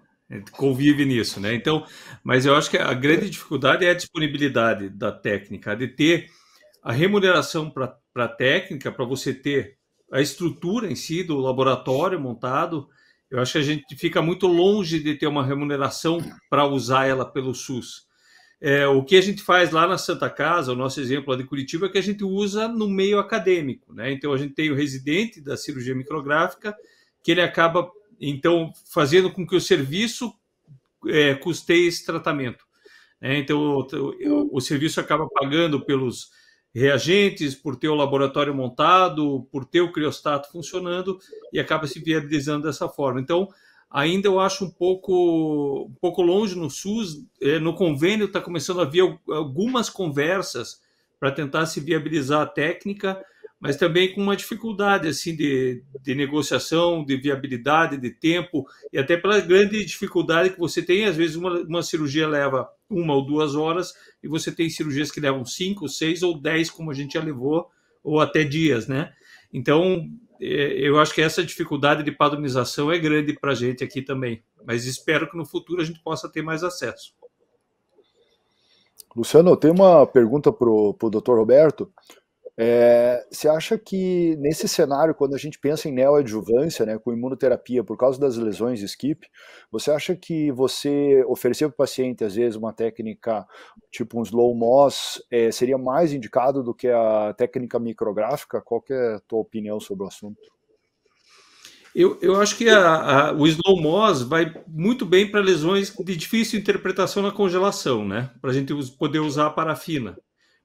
Convive nisso, né? Então, mas eu acho que a grande dificuldade é a disponibilidade da técnica, de ter a remuneração para a técnica, para você ter a estrutura em si do laboratório montado. Eu acho que a gente fica muito longe de ter uma remuneração para usar ela pelo SUS. o que a gente faz lá na Santa Casa, o nosso exemplo lá de Curitiba, é que a gente usa no meio acadêmico, né? Então, a gente tem o residente da cirurgia micrográfica, que ele acaba, então, fazendo com que o serviço custeie esse tratamento. Então, o serviço acaba pagando pelos reagentes, por ter o laboratório montado, por ter o criostato funcionando, e acaba se viabilizando dessa forma. Então, ainda eu acho um pouco longe no SUS. No convênio está começando a haver algumas conversas para tentar se viabilizar a técnica, mas também com uma dificuldade assim de negociação, de viabilidade, de tempo, e até pela grande dificuldade que você tem. Às vezes uma cirurgia leva 1 ou 2 horas, e você tem cirurgias que levam 5, 6 ou 10, como a gente já levou, ou até dias, né? Então, eu acho que essa dificuldade de padronização é grande para a gente aqui também, mas espero que no futuro a gente possa ter mais acesso. Luciano, tem uma pergunta para o Dr. Roberto. Você acha que nesse cenário, quando a gente pensa em neoadjuvância, né, com imunoterapia por causa das lesões skip, você acha que você oferecer para o paciente, às vezes, uma técnica tipo um slow moss seria mais indicado do que a técnica micrográfica? Qual que é a tua opinião sobre o assunto? Eu acho que o slow moss vai muito bem para lesões de difícil interpretação na congelação, né? Para a gente poder usar a parafina.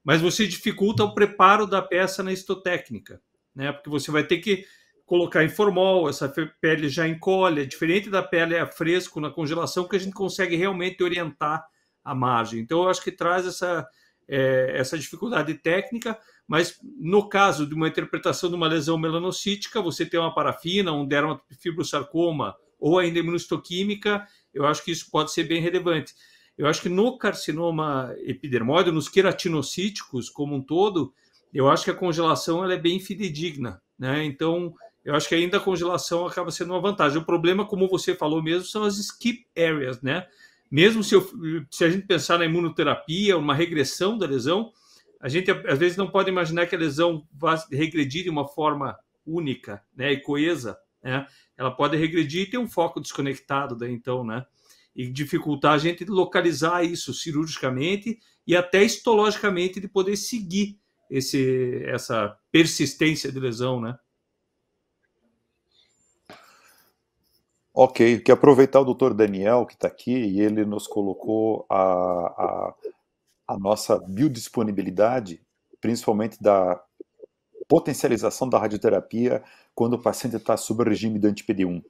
Mas você dificulta o preparo da peça na histotécnica, né? Porque você vai ter que colocar em formol, essa pele já encolhe, é diferente da pele a fresco na congelação, que a gente consegue realmente orientar a margem. Então, eu acho que traz essa dificuldade técnica, mas no caso de uma interpretação de uma lesão melanocítica, você tem uma parafina, um dermatofibrosarcoma ou ainda imunistoquímica, eu acho que isso pode ser bem relevante. Eu acho que no carcinoma epidermoide, nos queratinocíticos como um todo, eu acho que a congelação ela é bem fidedigna, né? Então, eu acho que ainda a congelação acaba sendo uma vantagem. O problema, como você falou mesmo, são as skip areas, né? Mesmo se a gente pensar na imunoterapia, uma regressão da lesão, a gente às vezes não pode imaginar que a lesão vai regredir de uma forma única, né, e coesa, né? Ela pode regredir e ter um foco desconectado daí, então, né? E dificultar a gente localizar isso cirurgicamente e até histologicamente de poder seguir essa persistência de lesão, né? Ok, quero aproveitar o Dr. Daniel, que está aqui, e ele nos colocou a nossa biodisponibilidade, principalmente da potencialização da radioterapia quando o paciente está sob o regime do anti-PD-1.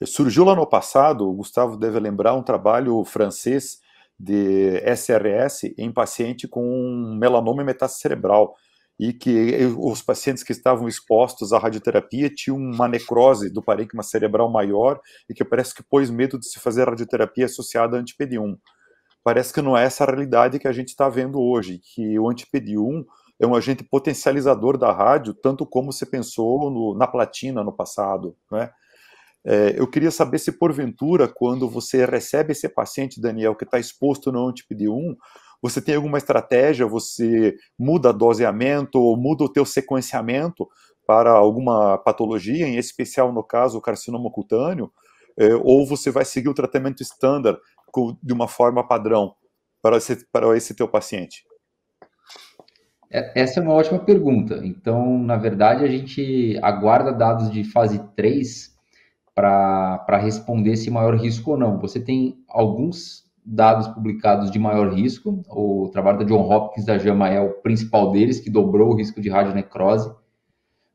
Surgiu lá no passado, o Gustavo deve lembrar, um trabalho francês de SRS em paciente com melanoma e metástase cerebral, e que os pacientes que estavam expostos à radioterapia tinham uma necrose do parênquima cerebral maior e que parece que pôs medo de se fazer radioterapia associada a anti-PD-1. Parece que não é essa a realidade que a gente está vendo hoje, que o anti-PD-1 é um agente potencializador da rádio, tanto como se pensou na platina no passado, né? Eu queria saber se, porventura, quando você recebe esse paciente, Daniel, que está exposto no anti-PD-1, você tem alguma estratégia, você muda doseamento ou muda o teu sequenciamento para alguma patologia, em especial, no caso, o carcinoma cutâneo, ou você vai seguir o tratamento estándar de uma forma padrão para esse teu paciente? Essa é uma ótima pergunta. Então, na verdade, a gente aguarda dados de fase 3 para responder se maior risco ou não. Você tem alguns dados publicados de maior risco, o trabalho da John Hopkins da JAMA é o principal deles, que dobrou o risco de radionecrose,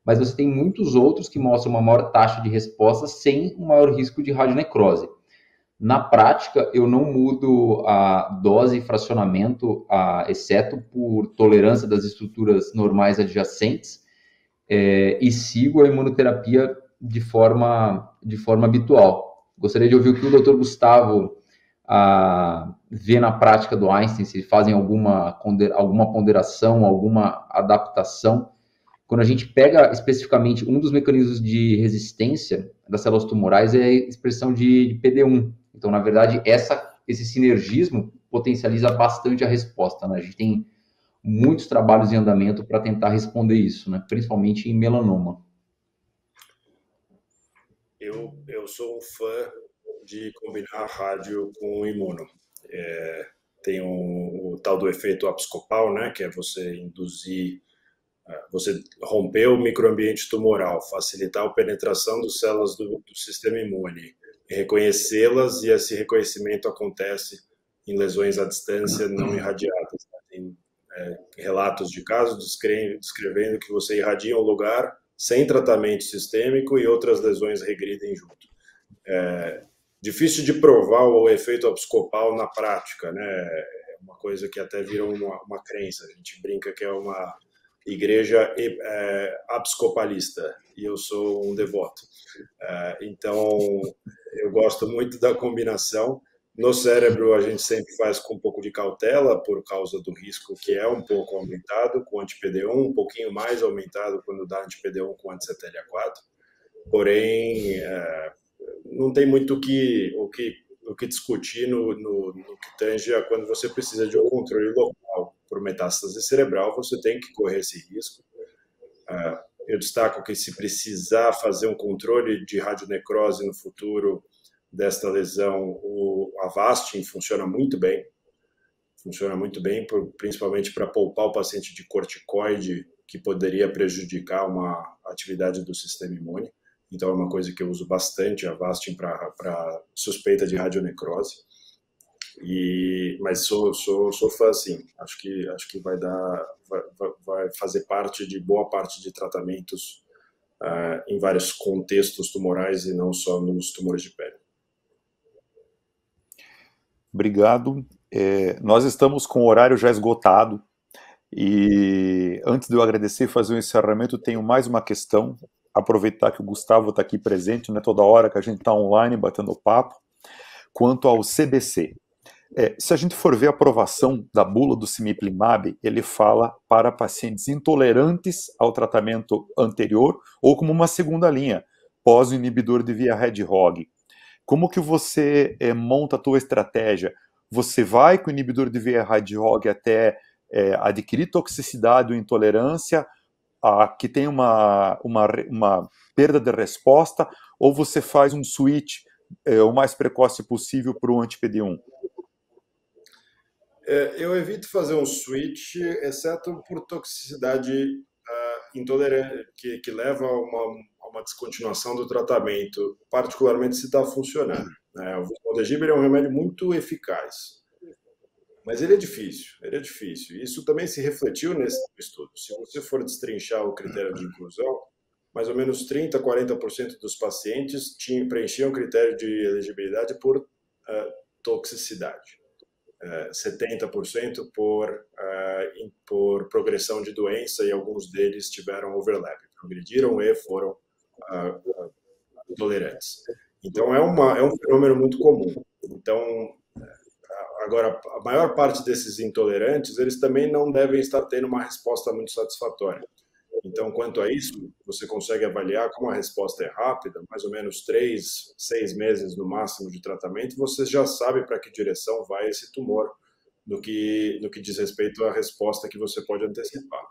mas você tem muitos outros que mostram uma maior taxa de resposta sem um maior risco de radionecrose. Na prática, eu não mudo a dose e fracionamento, exceto por tolerância das estruturas normais adjacentes, e sigo a imunoterapia de forma habitual. Gostaria de ouvir o que o Dr. Gustavo vê na prática do Einstein, se fazem alguma ponderação, alguma adaptação. Quando a gente pega especificamente um dos mecanismos de resistência das células tumorais é a expressão de PD-1. Então, na verdade, esse sinergismo potencializa bastante a resposta, né? A gente tem muitos trabalhos em andamento para tentar responder isso, né? Principalmente em melanoma. Eu sou um fã de combinar rádio com imuno. tem o tal do efeito abscopal, né, que é você induzir, você romper o microambiente tumoral, facilitar a penetração das células do sistema imune, reconhecê-las, e esse reconhecimento acontece em lesões à distância não irradiadas. Tem relatos de casos descrevendo que você irradia um lugar sem tratamento sistêmico e outras lesões regridem junto. Difícil de provar o efeito abscopal na prática, né? É uma coisa que até virou uma crença. A gente brinca que é uma igreja abscopalista, e eu sou um devoto. Então, eu gosto muito da combinação. No cérebro, a gente sempre faz com um pouco de cautela, por causa do risco que é um pouco aumentado com anti-PD1, um pouquinho mais aumentado quando dá anti-PD1 com anti-CTLA4. Porém, não tem muito o que discutir no que tange a quando você precisa de um controle local por metástase cerebral, você tem que correr esse risco. Eu destaco que, se precisar fazer um controle de radionecrose no futuro desta lesão, o Avastin funciona muito bem, principalmente para poupar o paciente de corticoide, que poderia prejudicar uma atividade do sistema imune. Então é uma coisa que eu uso bastante, a Avastin, para suspeita de radionecrose. Mas sou fã, sim. Acho que vai fazer parte de boa parte de tratamentos em vários contextos tumorais e não só nos tumores de pele. Obrigado. Nós estamos com o horário já esgotado, e antes de eu agradecer e fazer o encerramento, tenho mais uma questão. Aproveitar que o Gustavo está aqui presente, né, toda hora que a gente está online batendo papo, quanto ao CBC. Se a gente for ver a aprovação da bula do cemiplimab, ele fala para pacientes intolerantes ao tratamento anterior ou como uma segunda linha, pós o inibidor de via Hedgehog. Como que você monta a tua estratégia? Você vai com o inibidor de via Hedgehog até adquirir toxicidade ou intolerância, que tem uma perda de resposta, ou você faz um switch o mais precoce possível para o anti-PD1? Eu evito fazer um switch, exceto por toxicidade intolerante, que leva a uma descontinuação do tratamento, particularmente se está funcionando. O vismodegib é um remédio muito eficaz, mas ele é difícil. Isso também se refletiu nesse estudo. Se você for destrinchar o critério de inclusão, mais ou menos 30% a 40% dos pacientes preenchiam o critério de elegibilidade por toxicidade. 70% por progressão de doença, e alguns deles tiveram overlap, progrediram e foram tolerantes. Então é um fenômeno muito comum. Então, agora, a maior parte desses intolerantes, eles também não devem estar tendo uma resposta muito satisfatória. Então, quanto a isso, você consegue avaliar como a resposta é rápida, mais ou menos 3, 6 meses no máximo de tratamento, você já sabe para que direção vai esse tumor, no que diz respeito à resposta que você pode antecipar.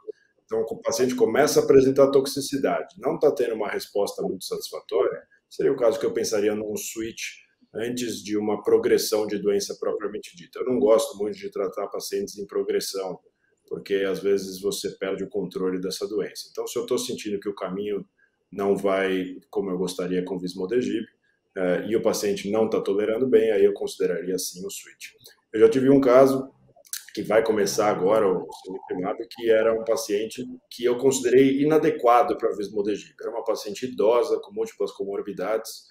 Então, o paciente começa a apresentar toxicidade, não está tendo uma resposta muito satisfatória, seria o caso que eu pensaria num switch antes de uma progressão de doença propriamente dita. Eu não gosto muito de tratar pacientes em progressão, porque às vezes você perde o controle dessa doença. Então, se eu estou sentindo que o caminho não vai como eu gostaria com o vismodegib, e o paciente não está tolerando bem, aí eu consideraria sim o switch. Eu já tive um caso que vai começar agora, o cemiplimab, que era um paciente que eu considerei inadequado para o vismodegib. Era uma paciente idosa, com múltiplas comorbidades,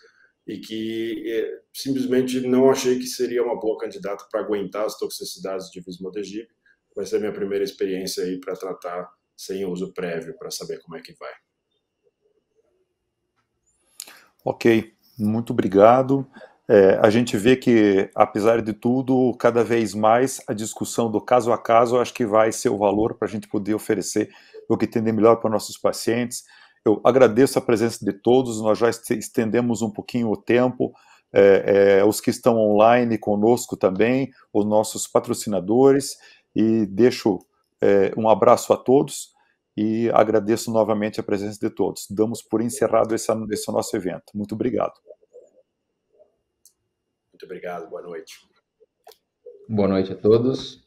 e que simplesmente não achei que seria uma boa candidata para aguentar as toxicidades de vismodegib. Vai ser a minha primeira experiência aí para tratar sem uso prévio, para saber como é que vai. Ok, muito obrigado. A gente vê que, apesar de tudo, cada vez mais a discussão do caso a caso, acho que vai ser o valor para a gente poder oferecer o que tem de melhor para nossos pacientes. Eu agradeço a presença de todos, nós já estendemos um pouquinho o tempo, os que estão online conosco também, os nossos patrocinadores, e deixo um abraço a todos e agradeço novamente a presença de todos. Damos por encerrado esse nosso evento. Muito obrigado. Muito obrigado, boa noite. Boa noite a todos.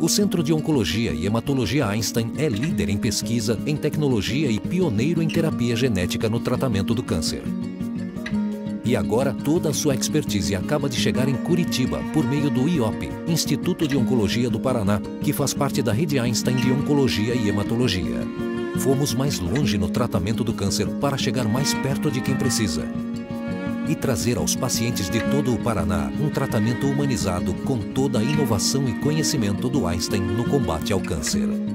O Centro de Oncologia e Hematologia Einstein é líder em pesquisa, em tecnologia e pioneiro em terapia genética no tratamento do câncer. E agora toda a sua expertise acaba de chegar em Curitiba por meio do IOP, Instituto de Oncologia do Paraná, que faz parte da rede Einstein de Oncologia e Hematologia. Fomos mais longe no tratamento do câncer para chegar mais perto de quem precisa e trazer aos pacientes de todo o Paraná um tratamento humanizado com toda a inovação e conhecimento do Einstein no combate ao câncer.